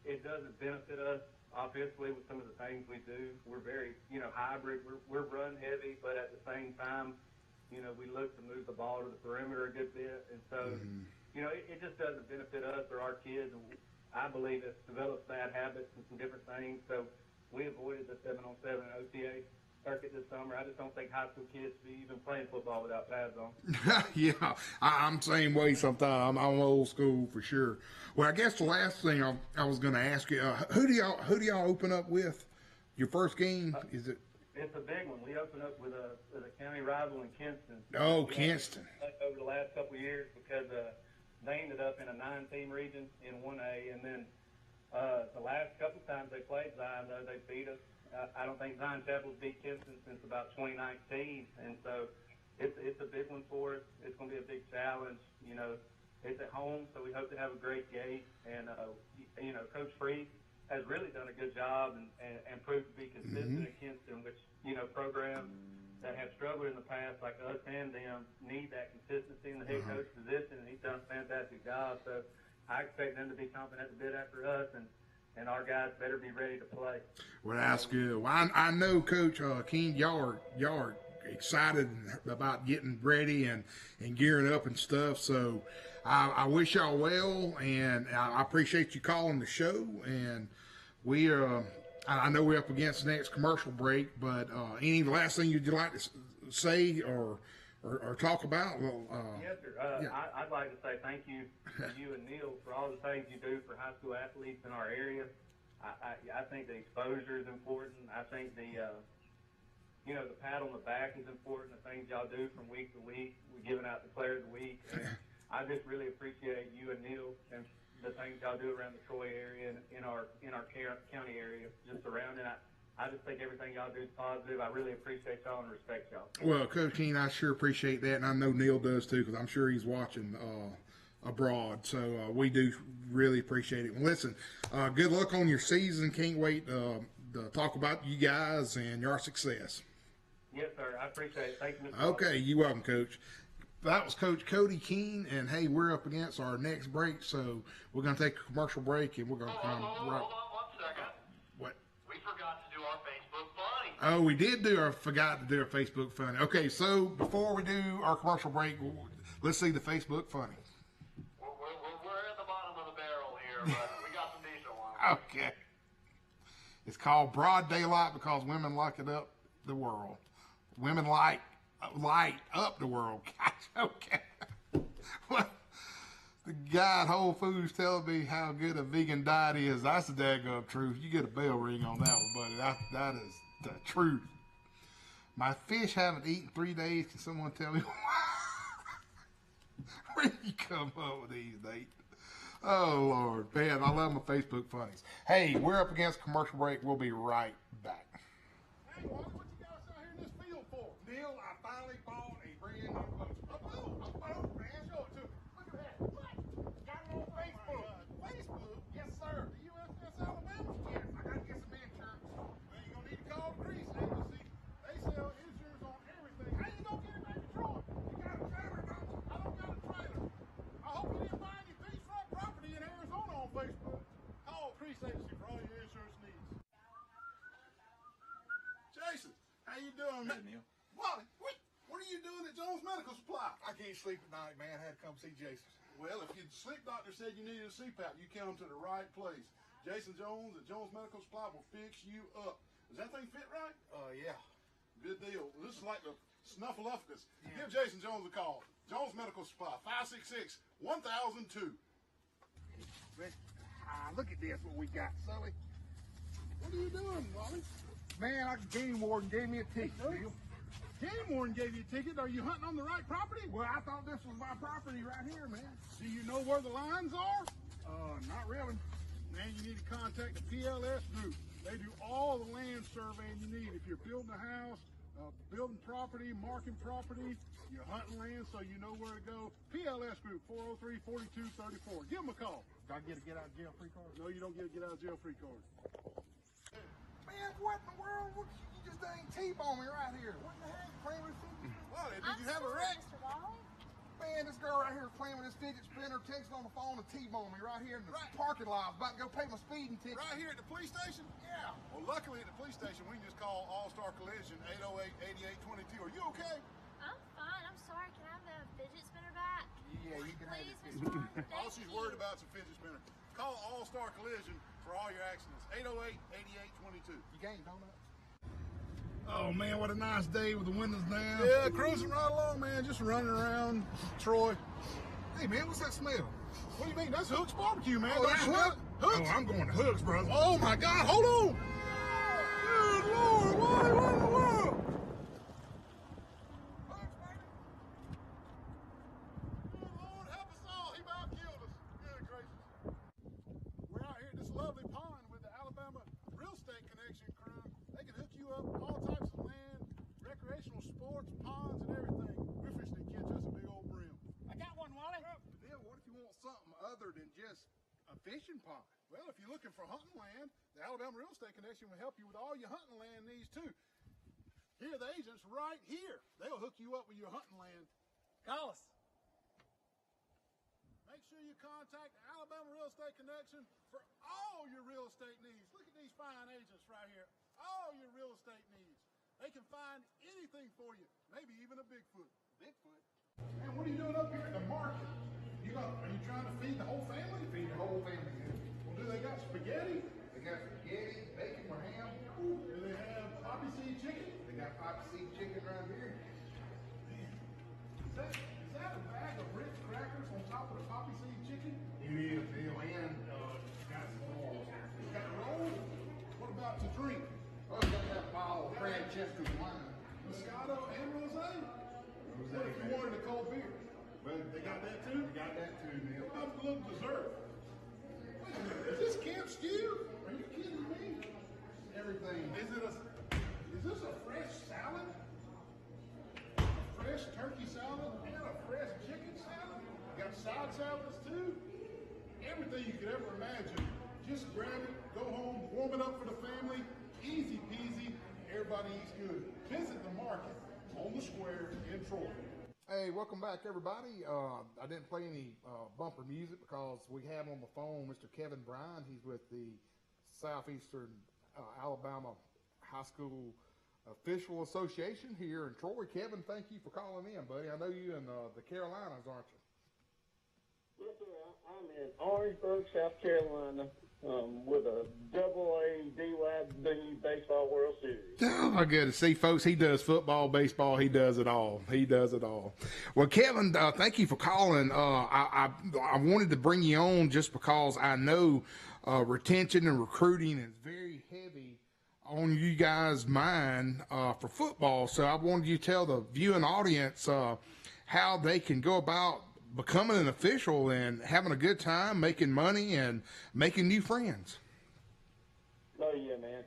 it doesn't benefit us offensively with some of the things we do. We're very, you know, hybrid. We're run heavy, but at the same time, you know, we look to move the ball to the perimeter a good bit. And so, you know, it just doesn't benefit us or our kids. And I believe it's developed bad habits and some different things. So we avoided the 7-on-7 and OTA circuit this summer. I just don't think high school kids should be even playing football without pads on. Yeah, I'm the same way sometimes. I'm old school for sure. Well, I guess the last thing I was going to ask you, who do y'all open up with? Your first game, is it? It's a big one. We opened up with a county rival in Kinston. Oh, Kinston. Over the last couple of years because they ended up in a 9-team region in 1A, and then the last couple of times they played Zion, though, they beat us. I don't think Zion Chapel's beat Kinston since about 2019, and so it's a big one for us. It's going to be a big challenge. You know, it's at home, so we hope to have a great gate. And, you know, Coach Freed has really done a good job and proved to be consistent at Kinston, which, you know, programs that have struggled in the past, like us and them, need that consistency in the head coach position, and he's done a fantastic job. So I expect them to be chomping at the bit after us, and our guys better be ready to play. Well, that's good. Well, I know, Coach Keene, y'all are excited about getting ready and gearing up and stuff. So I wish y'all well, and I appreciate you calling the show. And we I know we're up against the next commercial break, but any last thing you'd like to say or talk about? Well, yes, sir. I'd like to say thank you to you and Neil for all the things you do for high school athletes in our area. I think the exposure is important. I think the pat on the back is important. The things y'all do from week to week. We're giving out the Player of the Week. And I just really appreciate you and Neil and the things y'all do around the Troy area and in our county area, just surrounding. I just think everything y'all do is positive. I really appreciate y'all and respect y'all. Well, Coach Keene, I sure appreciate that, and I know Neil does too, because I'm sure he's watching abroad. So we do really appreciate it. Well, listen, good luck on your season. Can't wait to talk about you guys and your success. Yes, sir. I appreciate it. Thank you, Mr. Okay, you're welcome, Coach. That was Coach Cody Keene, and hey, we're up against our next break, so we're going to take a commercial break, and we're going to come right. Hold on 1 second. What? We forgot to do our Facebook Bunny. Oh, we did forgot to do our Facebook funny. Okay, so before we do our commercial break, let's see the Facebook funny. We're at the bottom of the barrel here, but we got some decent ones. Okay. It's called Broad Daylight because women light it up the world. Women light up the world. Gosh, okay. Well, the guy at Whole Foods telling me how good a vegan diet is. That's the daggone truth. You get a bell ring on that one, buddy. That is the truth. My fish haven't eaten 3 days. Can someone tell me why? Where do you come up with these, Nate? Oh, Lord. Man, I love my Facebook funnies. Hey, we're up against commercial break. We'll be right back. Hey, Wally, what you guys out here in this field for? Neil, I finally bought a brand new boat. A boat, man. Show it to me. Look at that. What? Got it on Facebook. Facebook? Yes, sir. The USS Alabama? Yes, I got to get some insurance. Well, you're going to need to call the grease agency. They sell insurance on everything. How you going to get it back to Troy? You got a trailer, don't you? I don't got a trailer. I hope you didn't buy any beachfront property in Arizona on Facebook. Call Crease Agency for all your insurance needs. Jason, how you doing, man? Neil. Wally, what are you doing at Jones Medical Supply? I can't sleep at night, man. I had to come see Jason. Well, if your sleep doctor said you needed a CPAP, you came to the right place. Jason Jones at Jones Medical Supply will fix you up. Does that thing fit right? Yeah. Good deal. This is like the Snuffleupagus. Give Jason Jones a call. Jones Medical Supply, 566-1002. Look at this, what we got, Sully. What are you doing, Wally? Man, our game warden gave me a ticket, Neil. Game warden gave you a ticket. Are you hunting on the right property? Well, I thought this was my property right here, man. Do you know where the lines are? Not really. Man, you need to contact the PLS group. They do all the land surveying you need. If you're building a house, building property, marking property, you're hunting land so you know where to go. PLS group, 403-4234. Give them a call. Do I get a get out of jail free card? No, you don't get a get out of jail free card. Man, what in the world? You just dang T-bone me right here. What the heck? Playing with fidget? Wally, did you have a wreck? Mr. Wally. Man, this girl right here playing with this fidget spinner, texting on the phone and T-bone me right here in the parking lot. I was about to go pay my speeding ticket. Right here at the police station? Yeah. Well, luckily at the police station, we can just call All-Star Collision, 808-8822. Are you okay? I'm fine. I'm sorry. Can I have the fidget spinner back? Yeah, you can have Please, it. Mr. Wally. All Thank she's you. worried about is a fidget spinner. Call All-Star Collision for all your accidents. 808-8822. You game, don't I? Oh, man, what a nice day with the windows down. Yeah, cruising right along, man. Just running around Troy. Hey, man, what's that smell? What do you mean? That's Hook's Barbecue, man. Oh, Don't that's you smell it? Hook? Hook's? Oh, I'm going to Hooks, brother. Oh, my God. Hold on. Good Lord. What in the world? Hooks, baby. Good Lord, help us all. He about killed us. Good gracious. We're out here at this lovely pond with the Alabama Real Estate Connection crew. They can hook you up with all types of land, recreational sports, ponds, and everything. We're fishing to catch us a big old brim. I got one, Wally. Bill, what if you want something other than just a fishing pond? Well, if you're looking for hunting land, the Alabama Real Estate Connection will help you with all your hunting land needs too. Here are the agents right here. They'll hook you up with your hunting land. Call us. Make sure you contact the Alabama Real Estate Connection for all your real estate needs. Look at these fine agents right here. All your real estate needs. They can find anything for you, maybe even a Bigfoot. Bigfoot. Man, what are you doing up here at the market? Are you trying to feed the whole family? Feed the whole family. Well, do they got spaghetti? They got spaghetti, bacon with ham. Do they have poppy seed chicken? They got poppy seed chicken right here. Is that a bag of Ritz crackers on top of the poppy seed chicken? It is, Bill, and got some rolls. Got rolls? What about to drink? Oh, you got that bottle of Francesca's wine. Moscato and rosé? What if you wanted a cold beer? Well, They got that too? They got that too, Neil. What about a little dessert? Wait a minute, is this camp stew? Are you kidding me? Everything. Is this a fresh salad? A fresh turkey salad and a fresh chicken salad? Got side salads too? Everything you could ever imagine. Just grab it, go home, warm it up for the family. Easy peasy. Everybody eats good. Visit the market on the square in Troy. Hey, welcome back, everybody. I didn't play any bumper music because we have on the phone Mr. Kevin Bryan. He's with the Southeastern Alabama High School Official Association here in Troy. Kevin, thank you for calling in, buddy. I know you in the Carolinas, aren't you? Yes, sir. I'm in Orangeburg, South Carolina, with a AA DYB Baseball World Series. Oh, my goodness. See, folks, he does football, baseball. He does it all. He does it all. Well, Kevin, thank you for calling. I wanted to bring you on just because I know retention and recruiting is very heavy on you guys' mind for football. So I wanted you to tell the viewing audience how they can go about becoming an official and having a good time, making money, and making new friends. Oh, yeah, man.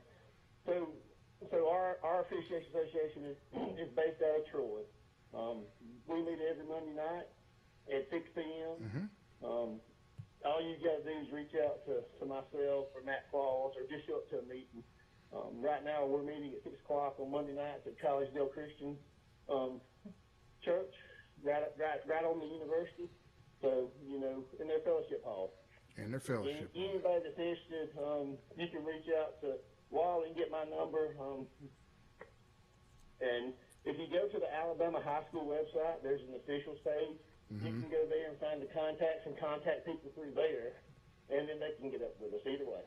So our officiation association is based out of Troy. We meet every Monday night at 6 p.m. All you got to do is reach out to myself or Matt Claus or just show up to a meeting. Right now we're meeting at 6 o'clock on Monday nights at Collegedale Christian Church, right on the university. So, you know, in their fellowship hall. And their fellowship. Anybody that's interested, you can reach out to Wally and get my number. And if you go to the Alabama High School website, there's an officials page. You can go there and find the contacts and contact people through there, and then they can get up with us either way.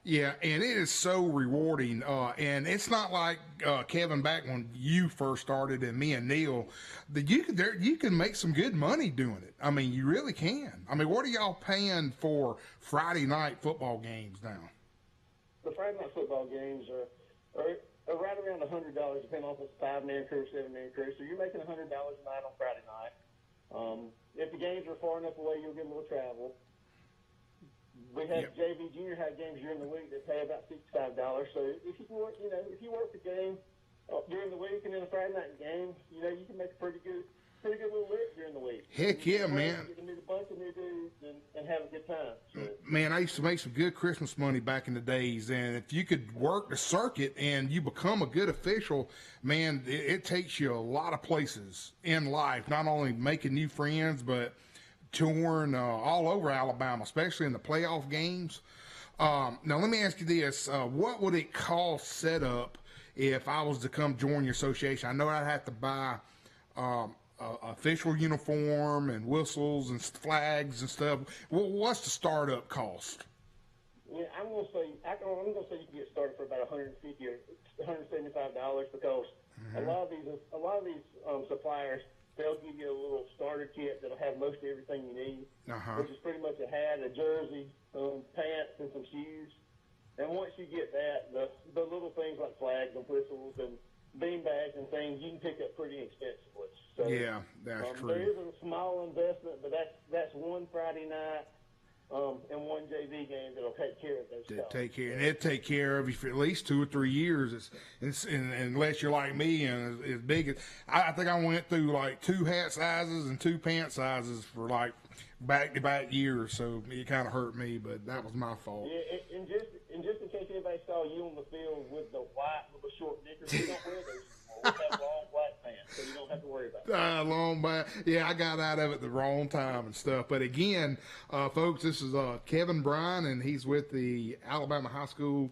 Yeah, and it is so rewarding. And it's not like Kevin, back when you first started, and me and Neil, that you can make some good money doing it. I mean, you really can. I mean, what are y'all paying for Friday night football games now? The Friday night football games are right around $100, depending on if it's a 5-man crew, 7-man crew. So you're making $100 a night on Friday night. If the games are far enough away, you'll get a little travel. We have JV junior high games during the week that pay about $65. So if you work the game during the week and then a Friday night game, you know, you can make a pretty good little lift during the week. Heck yeah, man. You can meet a bunch of new dudes and have a good time. So, man, I used to make some good Christmas money back in the days, and if you could work the circuit and you become a good official, man, it takes you a lot of places in life, not only making new friends, but touring all over Alabama, especially in the playoff games. Now, let me ask you this. What would it cost set up if I was to come join your association? I know I'd have to buy official uniform and whistles and flags and stuff. Well, what's the startup cost? Yeah, I'm gonna say you can get started for about $150 or $175 because a lot of these suppliers, they'll give you a little starter kit that'll have most of everything you need, which is pretty much a hat, a jersey, pants, and some shoes. And once you get that, the little things like flags and whistles and bean bags and things, you can pick up pretty inexpensively. So, yeah, that's true. There is a small investment, but that's one Friday night and one JV game that'll take care of those costs. It'll take care of you for at least 2 or 3 years. Unless you're like me and as big as I think I went through like 2 hat sizes and 2 pant sizes for like back-to-back years. So it kind of hurt me, but that was my fault. Yeah, and just in case anybody saw you on the field with the short knickers, we don't wear those anymore. We have long black pants, so you don't have to worry about that. Yeah, I got out of it the wrong time and stuff. But again, folks, this is Kevin Bryan, and he's with the Alabama High School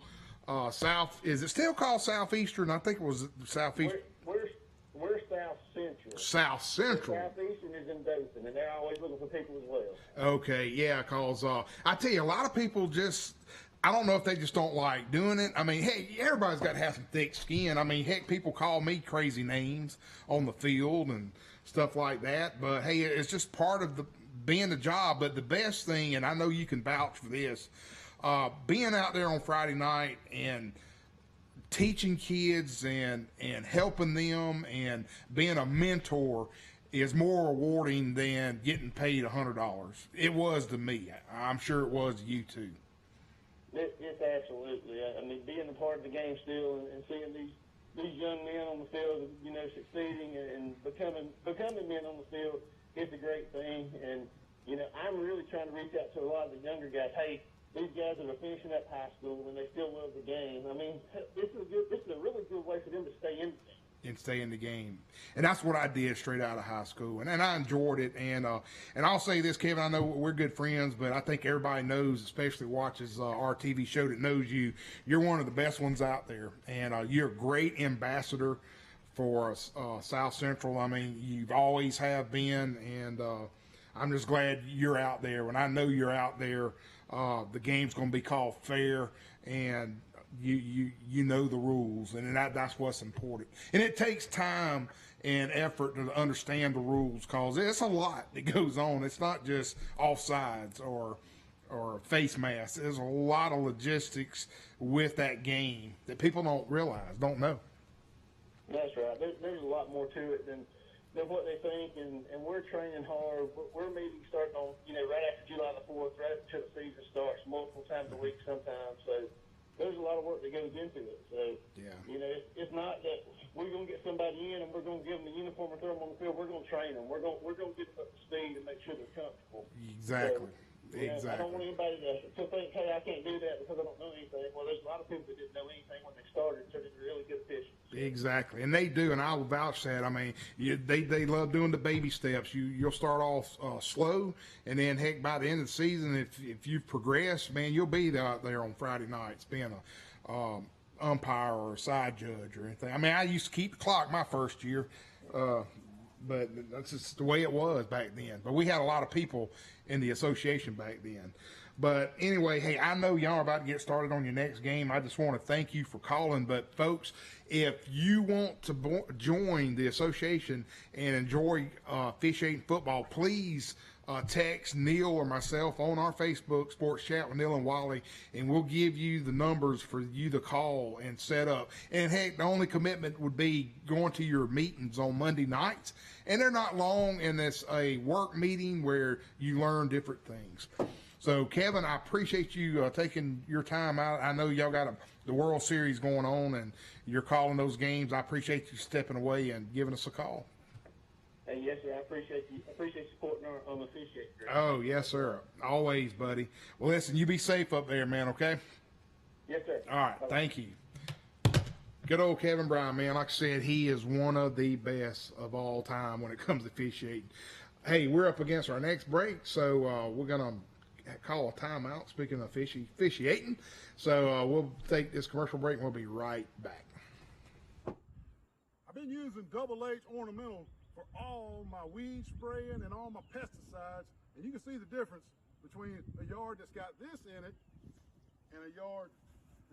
South. Is it still called Southeastern? I think it was Southeastern. We're South Central. South Central. Southeastern is in Dothan, and they're always looking for people as well. Okay, yeah, because I tell you, a lot of people I don't know if they just don't like doing it. I mean, hey, everybody's got to have some thick skin. I mean, heck, people call me crazy names on the field and stuff like that. But, hey, it's just part of being the job. But the best thing, and I know you can vouch for this, being out there on Friday night and teaching kids and helping them and being a mentor is more rewarding than getting paid $100. It was to me. I'm sure it was to you, too. It's absolutely. I mean, being a part of the game still and seeing these young men on the field, you know, succeeding and becoming men on the field, it's a great thing. And, you know, I'm really trying to reach out to a lot of the younger guys. Hey, these guys that are finishing up high school and they still love the game. I mean, this is a really good way for them to stay in the game. and stay in the game. And that's what I did straight out of high school. And I enjoyed it. And I'll say this, Kevin, I know we're good friends, but I think everybody knows, especially watches our TV show that knows you, you're one of the best ones out there. And you're a great ambassador for South Central. I mean, you've always have been. And I'm just glad you're out there. When I know you're out there, the game's going to be called fair. And you know the rules, and that's what's important. And it takes time and effort to understand the rules, because it's a lot that goes on. It's not just offsides or face masks. There's a lot of logistics with that game that people don't realize, don't know. That's right. There's a lot more to it than what they think, and we're training hard. We're meeting starting on, right after July the 4th, right until the season starts, multiple times a week sometimes. So there's a lot of work that goes into it. So, it's not that we're going to get somebody in and we're going to give them the uniform and throw them on the field. We're going to train them. We're going to get them up to speed and make sure they're comfortable. Exactly. So, I don't want anybody to think, hey, I can't do that because I don't know anything. Well, there's a lot of people that didn't know anything when they started, so they're really good officials. Exactly, and they do, and I will vouch that. I mean, they love doing the baby steps. You'll start off slow, and then heck, by the end of the season, if you've progressed, man, you'll be out there on Friday nights being a umpire or a side judge or anything. I mean, I used to keep the clock my first year, but that's just the way it was back then. But we had a lot of people in the association back then. But anyway, hey, I know y'all are about to get started on your next game. I just want to thank you for calling. But, folks, if you want to join the association and enjoy officiating football, please text Neil or myself on our Facebook, Sports Chat with Neil and Wally, and we'll give you the numbers for you to call and set up. And, heck, the only commitment would be going to your meetings on Monday nights. And they're not long, and it's a work meeting where you learn different things. So, Kevin, I appreciate you taking your time out. I know y'all got the World Series going on, and you're calling those games. I appreciate you stepping away and giving us a call. Hey, yes, sir. I appreciate you. I appreciate supporting our officiating. Oh, yes, sir. Always, buddy. Well, listen, you be safe up there, man, okay? Yes, sir. All right. Thank you. Good old Kevin Bryan, man. Like I said, he is one of the best of all time when it comes to officiating. Hey, we're up against our next break, so we're going to call a timeout, speaking of officiating. So we'll take this commercial break, and we'll be right back. I've been using Double H Ornamental for all my weed spraying and all my pesticides, and you can see the difference between a yard that's got this in it and a yard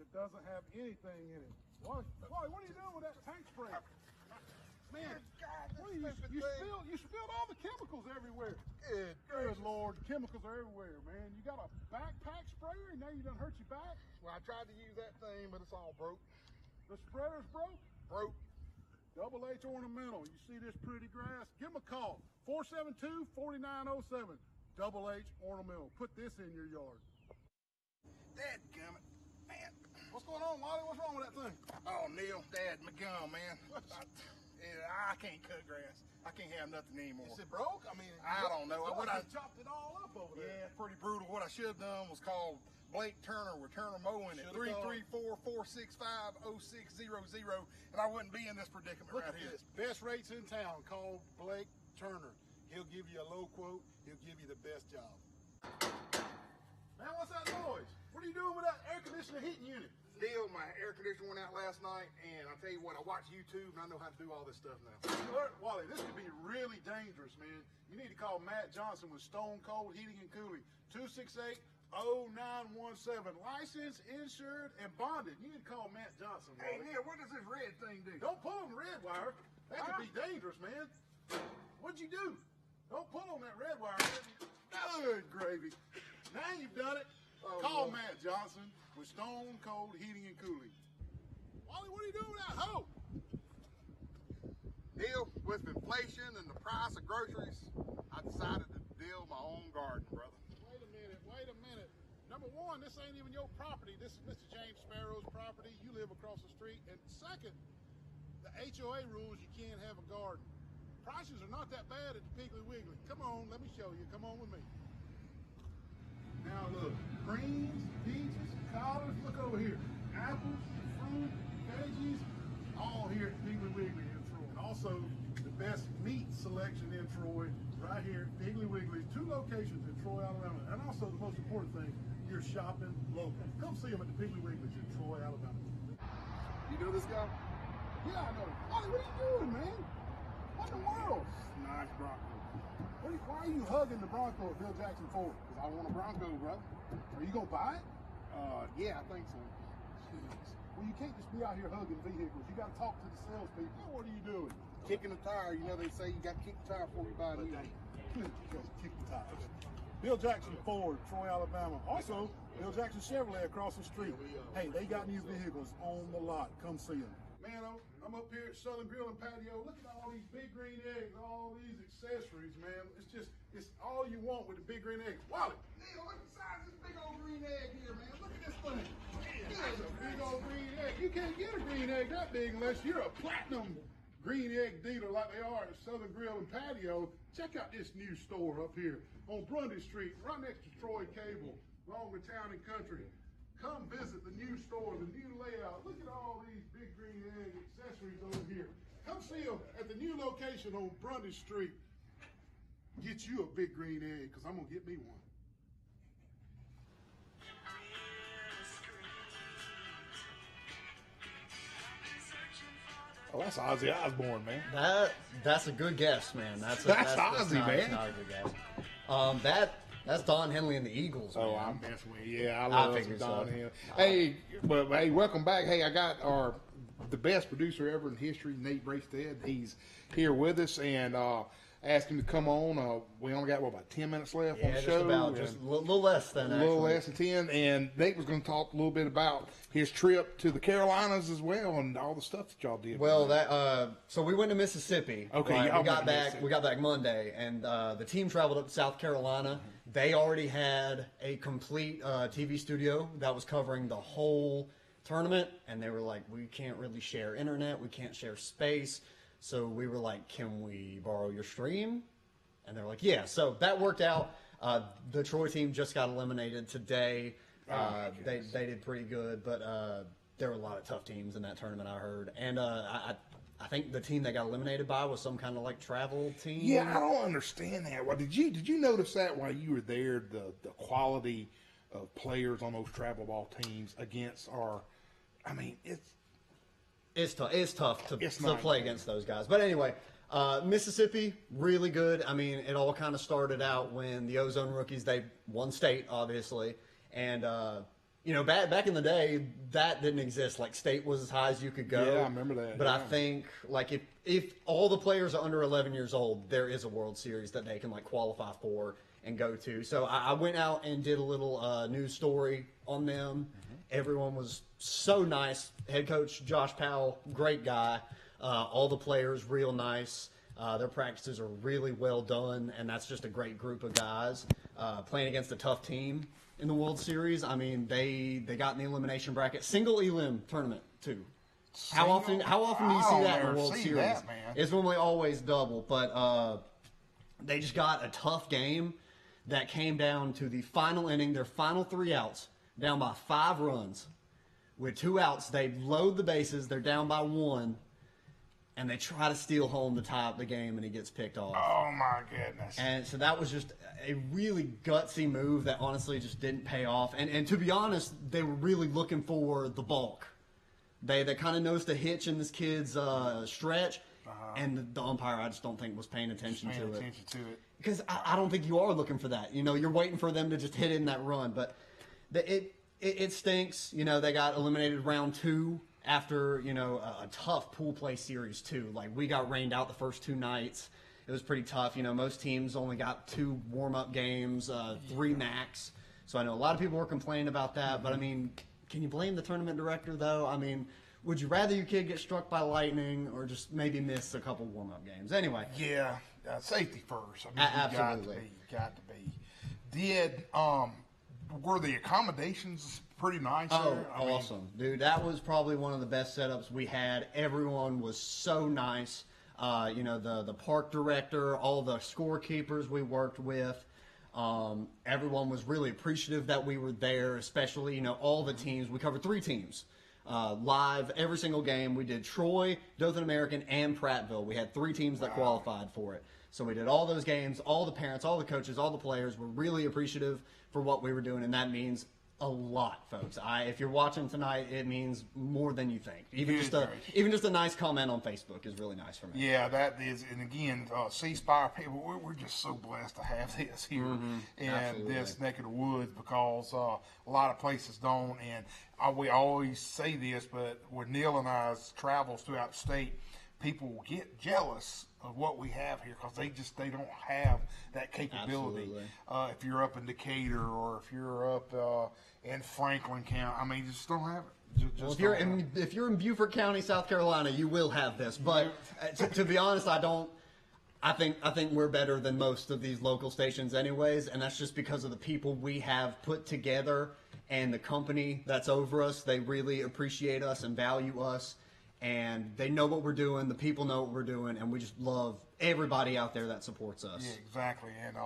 that doesn't have anything in it. Wally, what are you doing with that tank spray? Man, what are you spilled all the chemicals everywhere. Good Lord, the chemicals are everywhere, man. You got a backpack sprayer and now you done hurt your back? Well, I tried to use that thing, but it's all broke. The sprayer's broke? Broke. Double H Ornamental. You see this pretty grass? Give them a call. 472-4907. Double H Ornamental. Put this in your yard. Dadgummit. Man, what's going on, Wally? What's wrong with that thing? Oh, Neil, Dad, my gum, man. I can't cut grass. I can't have nothing anymore. Is it broke? I mean, I don't know. What I chopped it all up over there. Yeah, it's pretty brutal. What I should have done was called Blake Turner with Turner Mowing at 334-465-0600, and I wouldn't be in this predicament. Look right at here. This. Best rates in town. Call Blake Turner. He'll give you a low quote. He'll give you the best job. Man, what's that noise? What are you doing with that air conditioner heating unit? Neil, my air conditioner went out last night, and I'll tell you what, I watch YouTube, and I know how to do all this stuff now. Wally, this could be really dangerous, man. You need to call Matt Johnson with Stone Cold Heating and Cooling. 268-0917. Licensed, insured, and bonded. You need to call Matt Johnson, Wally. Hey, Neil, what does this red thing do? Don't pull on the red wire. That could be dangerous, man. What'd you do? Don't pull on that red wire. Good gravy. Now you've done it. Call Matt Johnson with Stone Cold Heating and Cooling. Wally, what are you doing with that hoe? Neil, with inflation and the price of groceries, I decided to build my own garden, brother. Wait a minute. Number one, this ain't even your property. This is Mr. James Sparrow's property. You live across the street. And second, the HOA rules, you can't have a garden. Prices are not that bad at the Piggly Wiggly. Come on, let me show you. Come on with me. Now look, greens, peaches, collards, look over here. Apples, fruit, veggies, all here at Piggly Wiggly. In also the best meat selection in Troy, right here, Piggly Wiggly's, 2 locations in Troy, Alabama. And also the most important thing, you're shopping local. Come see them at the Piggly Wiggly's in Troy, Alabama. You know this guy? Yeah, I know. Ollie, what are you doing, man? What in the world? Nice Bronco. Why are you hugging the Bronco at Bill Jackson Ford? Because I want a Bronco, brother. Are you going to buy it? Yeah, I think so. Well, you can't just be out here hugging vehicles. You got to talk to the salespeople. What are you doing? Kicking the tire, you know they say you got to kick the tire before you buy a new one. Kick the tires. Bill Jackson Ford, Troy, Alabama. Also, Bill Jackson Chevrolet across the street. Hey, they got new vehicles on the lot. Come see them. Man, I'm up here at Southern Grill and Patio. Look at all these big green eggs, all these accessories, man. It's all you want with the big green eggs. Wally, Neil, look at the size of this big old green egg here, man. Look at this thing. It's a big old green egg. You can't get a green egg that big unless you're a platinum green egg dealer like they are at Southern Grill and Patio. Check out this new store up here on Grundy Street, right next to Troy Cable, along with Town and Country. Come visit the new store, the new layout. Look at all these big green egg accessories over here. Come see them at the new location on Grundy Street. Get you a big green egg, because I'm going to get me one. Oh, that's Ozzy Osbourne, man. That's a good guess, man. That's Ozzy, not, man. That's not a good guess. That's Don Henley and the Eagles. Oh, man. I'm messing with you. Yeah, I love figured Don so. Henley. Hey, welcome back. Hey, I got the best producer ever in history, Nate Bracestead. He's here with us, and asked him to come on. We only got about 10 minutes left on the show. Just a little less than a little less than 10. And Nate was going to talk a little bit about his trip to the Carolinas as well, and all the stuff that y'all did. Well, so we went to Mississippi. Okay, right? y'all we got went to back. Mississippi. We got back Monday, and the team traveled up to South Carolina. They already had a complete TV studio that was covering the whole tournament, and they were like, "We can't really share internet. We can't share space." So we were like, "Can we borrow your stream?" And they're like, "Yeah." So that worked out. The Troy team just got eliminated today. They did pretty good, but there were a lot of tough teams in that tournament, I heard. And I think the team they got eliminated by was some kind of like travel team. Yeah, I don't understand that. Well, did you notice that while you were there, the quality of players on those travel ball teams against our? I mean, it's tough. It's tough to not play good. against those guys. But anyway, Mississippi, really good. I mean, it all kind of started out when the Ozone rookies, they won state, obviously. And, back in the day, that didn't exist. Like, state was as high as you could go. Yeah, I remember that. But yeah. I think, like, if all the players are under 11 years old, there is a World Series that they can, like, qualify for and go to. So I went out and did a little news story on them. Everyone was so nice. Head coach Josh Powell, great guy. All the players, real nice. Their practices are really well done, and that's just a great group of guys. Playing against a tough team in the World Series, I mean, they got in the elimination bracket. Single elim tournament, too. How often do you see that in the World Series? That, man. It's normally always double, but they just got a tough game that came down to the final inning, their final 3 outs, down by 5 runs. With 2 outs, they load the bases, they're down by 1, and they try to steal home to tie up the game, and he gets picked off. Oh, my goodness. And so that was just a really gutsy move that honestly just didn't pay off. And to be honest, they were really looking for the balk. They kind of noticed a hitch in this kid's stretch, and the umpire, I just don't think, was paying attention to it. Because I don't think you are looking for that. You're waiting for them to just hit in that run. But it stinks. They got eliminated round 2 after, a tough pool play series, too. Like, we got rained out the first 2 nights. It was pretty tough. Most teams only got 2 warm-up games, 3 max. So I know a lot of people were complaining about that. But, I mean, can you blame the tournament director, though? I mean, would you rather your kid get struck by lightning or just maybe miss a couple warm-up games? Anyway. Yeah, safety first. I mean, absolutely. Got to be. Were the accommodations pretty nice? Oh, awesome. Dude, that was probably one of the best setups we had. Everyone was so nice. The park director, all the scorekeepers we worked with. Everyone was really appreciative that we were there, especially, all the teams. We covered 3 teams. live every single game. We did Troy, Dothan American, and Prattville. We had 3 teams that qualified for it. So we did all those games. All the parents, all the coaches, all the players were really appreciative for what we were doing, and that means a lot, folks. If you're watching tonight, it means more than you think. Even just a nice comment on Facebook is really nice for me. Yeah, that is. And again, C Spire people, we're just so blessed to have this here in this neck of the woods, because a lot of places don't. And we always say this, but with Neil and I's travels throughout the state, people get jealous of what we have here, because they don't have that capability. If you're up in Decatur, or if you're up in Franklin County, I mean, just don't have it. Well, if you're in Beaufort County, South Carolina, you will have this. But to be honest, I think we're better than most of these local stations, anyways, and that's just because of the people we have put together and the company that's over us. They really appreciate us and value us. And they know what we're doing. The people know what we're doing, and we just love everybody out there that supports us. Yeah, exactly. And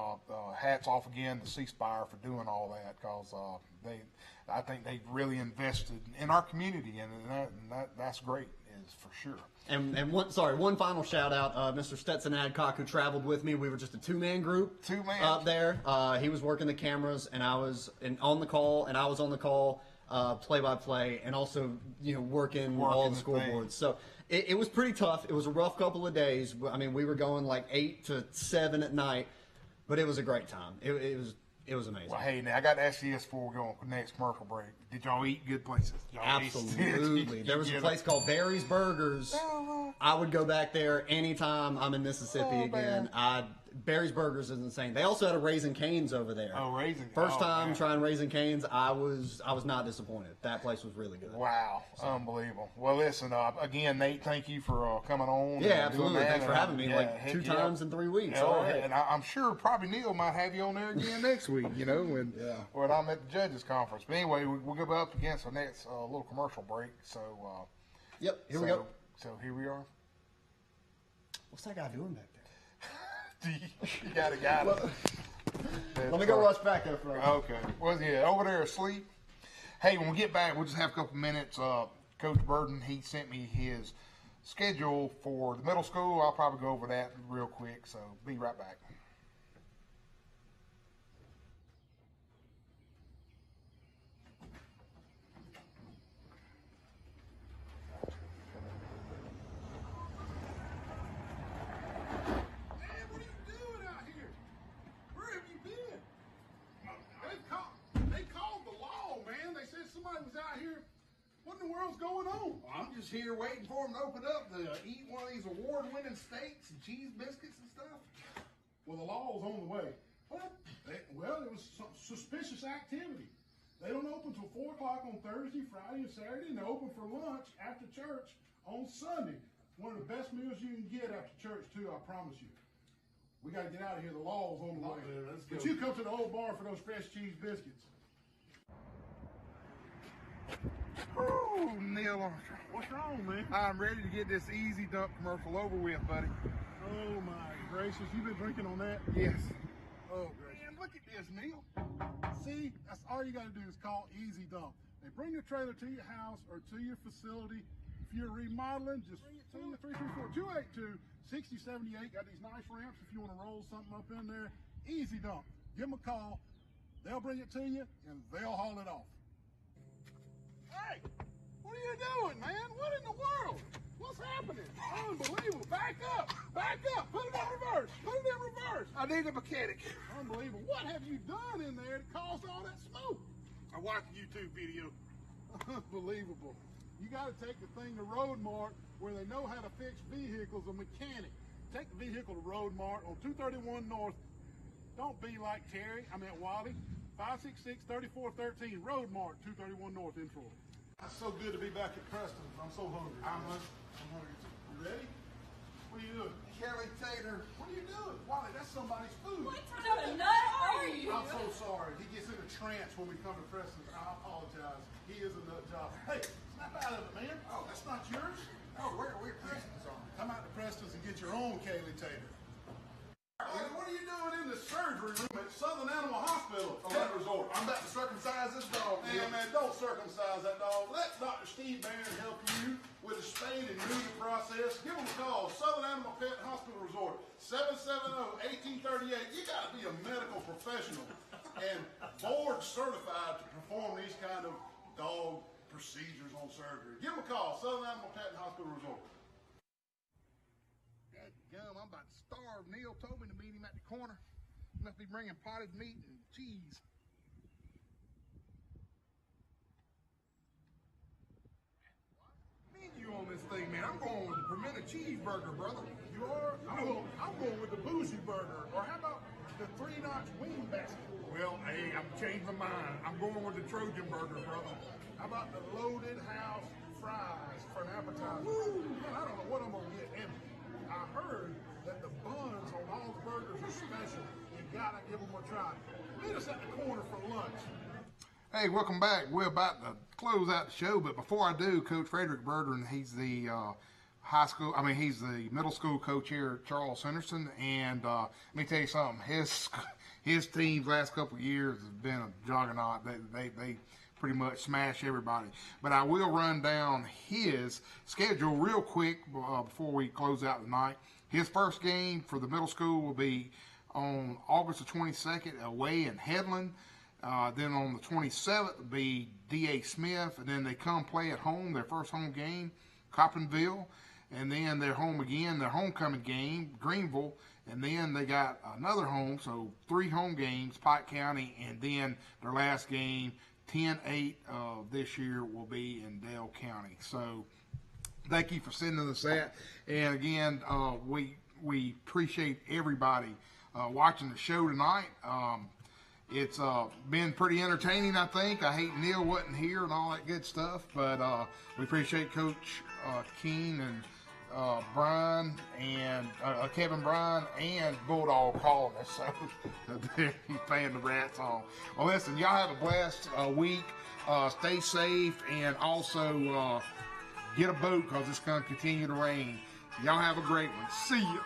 hats off again to C Spire for doing all that, because I think they've really invested in our community, and that's great, is for sure. And one final shout out, Mr. Stetson Adcock, who traveled with me. We were just a 2-man group. Up there. He was working the cameras, and I was on the call, and I was on the call. Play-by-play, and also working all the scoreboards. So it was pretty tough. It was a rough couple of days. I mean, we were going like 8 to 7 at night, but it was a great time. It was amazing. Well, hey, now I got to ask you this before we go on the next commercial break. Did y'all eat good places? Absolutely. There was a place called Barry's Burgers. I would go back there anytime I'm in Mississippi again. Barry's Burgers is insane. They also had a Raising Cane's over there. Oh, Raising. First time trying Raising Cane's, I was not disappointed. That place was really good. Wow, unbelievable. Well, listen, again, Nate, thank you for coming on. Yeah, absolutely. Thanks for having me. 2 times in 3 weeks. All right. And I'm sure probably Neil might have you on there again next week. When I'm at the judges conference. But anyway, we'll go up against our next little commercial break. So. Yep. Here we go. So here we are. What's that guy doing back there? You got it. Let me go rush back there for a minute. Okay. Was he over there asleep? Hey, when we get back, we'll just have a couple minutes. Coach Burden, he sent me his schedule for the middle school. I'll probably go over that real quick, so be right back. What's going on? I'm just here waiting for them to open up to eat one of these award-winning steaks and cheese biscuits and stuff. Well, the law's on the way. What? Well, it was some suspicious activity. They don't open till 4 o'clock on Thursday, Friday, and Saturday, and they open for lunch after church on Sunday. One of the best meals you can get after church, too, I promise you. We got to get out of here. The law's on the way. But you come to the old bar for those fresh cheese biscuits. Oh, Neil, what's wrong, man? I'm ready to get this easy dump commercial over with, buddy. Oh, my gracious. You've been drinking on that? Yes. Oh, gracious. Man, look at this, Neil. See, that's all you got to do is call Easy Dump. They bring your trailer to your house or to your facility. If you're remodeling, just bring it to you. 334-282-6078. Got these nice ramps if you want to roll something up in there. Easy Dump. Give them a call. They'll bring it to you, and they'll haul it off. Hey, what are you doing, man? What in the world? What's happening? Unbelievable. Back up. Back up. Put it in reverse. Put it in reverse. I need a mechanic. Unbelievable. What have you done in there to cause all that smoke? I watched a YouTube video. Unbelievable. You got to take the thing to Road Mart where they know how to fix vehicles, a mechanic. Take the vehicle to Road Mart on 231 North. Don't be like Terry. I meant Wally. 566-3413 Road Mart, 231 North in Troy. It's so good to be back at Preston's. I'm so hungry. I'm hungry too. You ready? What are you doing? Kelly Tater. What are you doing? Wally, that's somebody's food. What kind of nut are you? I'm so sorry. He gets in a trance when we come to Preston's. I apologize. He is a nut job. Hey, snap out of it, man. Oh, that's not yours? Oh, where Preston's on? Come out to Preston's and get your own Kelly Tater. Hey, what are you doing in the surgery room at Southern Animal Hospital? Pet Resort. I'm about to circumcise this dog. Man, don't circumcise that dog. Let Dr. Steve team there to help you with the spade and neuter process. Give them a call. Southern Animal Pet Hospital Resort, 770-1838. You got to be a medical professional and board certified to perform these kind of dog procedures on surgery. Give them a call. Southern Animal Pet Hospital Resort. Gum, I'm about to starve. Neil told me to meet him at the corner. He must be bringing potted meat and cheese. Menu on this thing, man. I'm going with the pimento cheeseburger, brother. You are? I'm going with the bougie burger. Or how about the 3-notch wing basket? Well, hey, I'm changing my mind. I'm going with the Trojan burger, brother. How about the loaded house fries for an appetizer? Woo, man, I don't know what I'm going to get. And I heard that the buns on all the burgers are special. You gotta give them a try. Meet us at the corner for lunch. Hey, welcome back. We're about to close out the show, but before I do, Coach Frederick Bertrand, he's the he's the middle school coach here at Charles Henderson, and let me tell you something. His team's last couple of years has been a juggernaut. They pretty much smash everybody. But I will run down his schedule real quick before we close out tonight. His first game for the middle school will be on August the 22nd away in Headland. Then on the 27th will be D.A. Smith, and then they come play at home, their first home game, Coppinville, and then they're home again, their homecoming game, Greenville, and then they got another home, so 3 home games, Pike County, and then their last game, 10-8 of this year, will be in Dale County. So thank you for sending us that. And again, we appreciate everybody watching the show tonight. It's been pretty entertaining, I think. I hate Neil wasn't here and all that good stuff, but we appreciate Coach Keene and Brian and Kevin Bryan and Bulldog calling us. So he's playing the Rats on. Well, listen, y'all have a blessed week. Stay safe, and also get a boat because it's going to continue to rain. Y'all have a great one. See ya.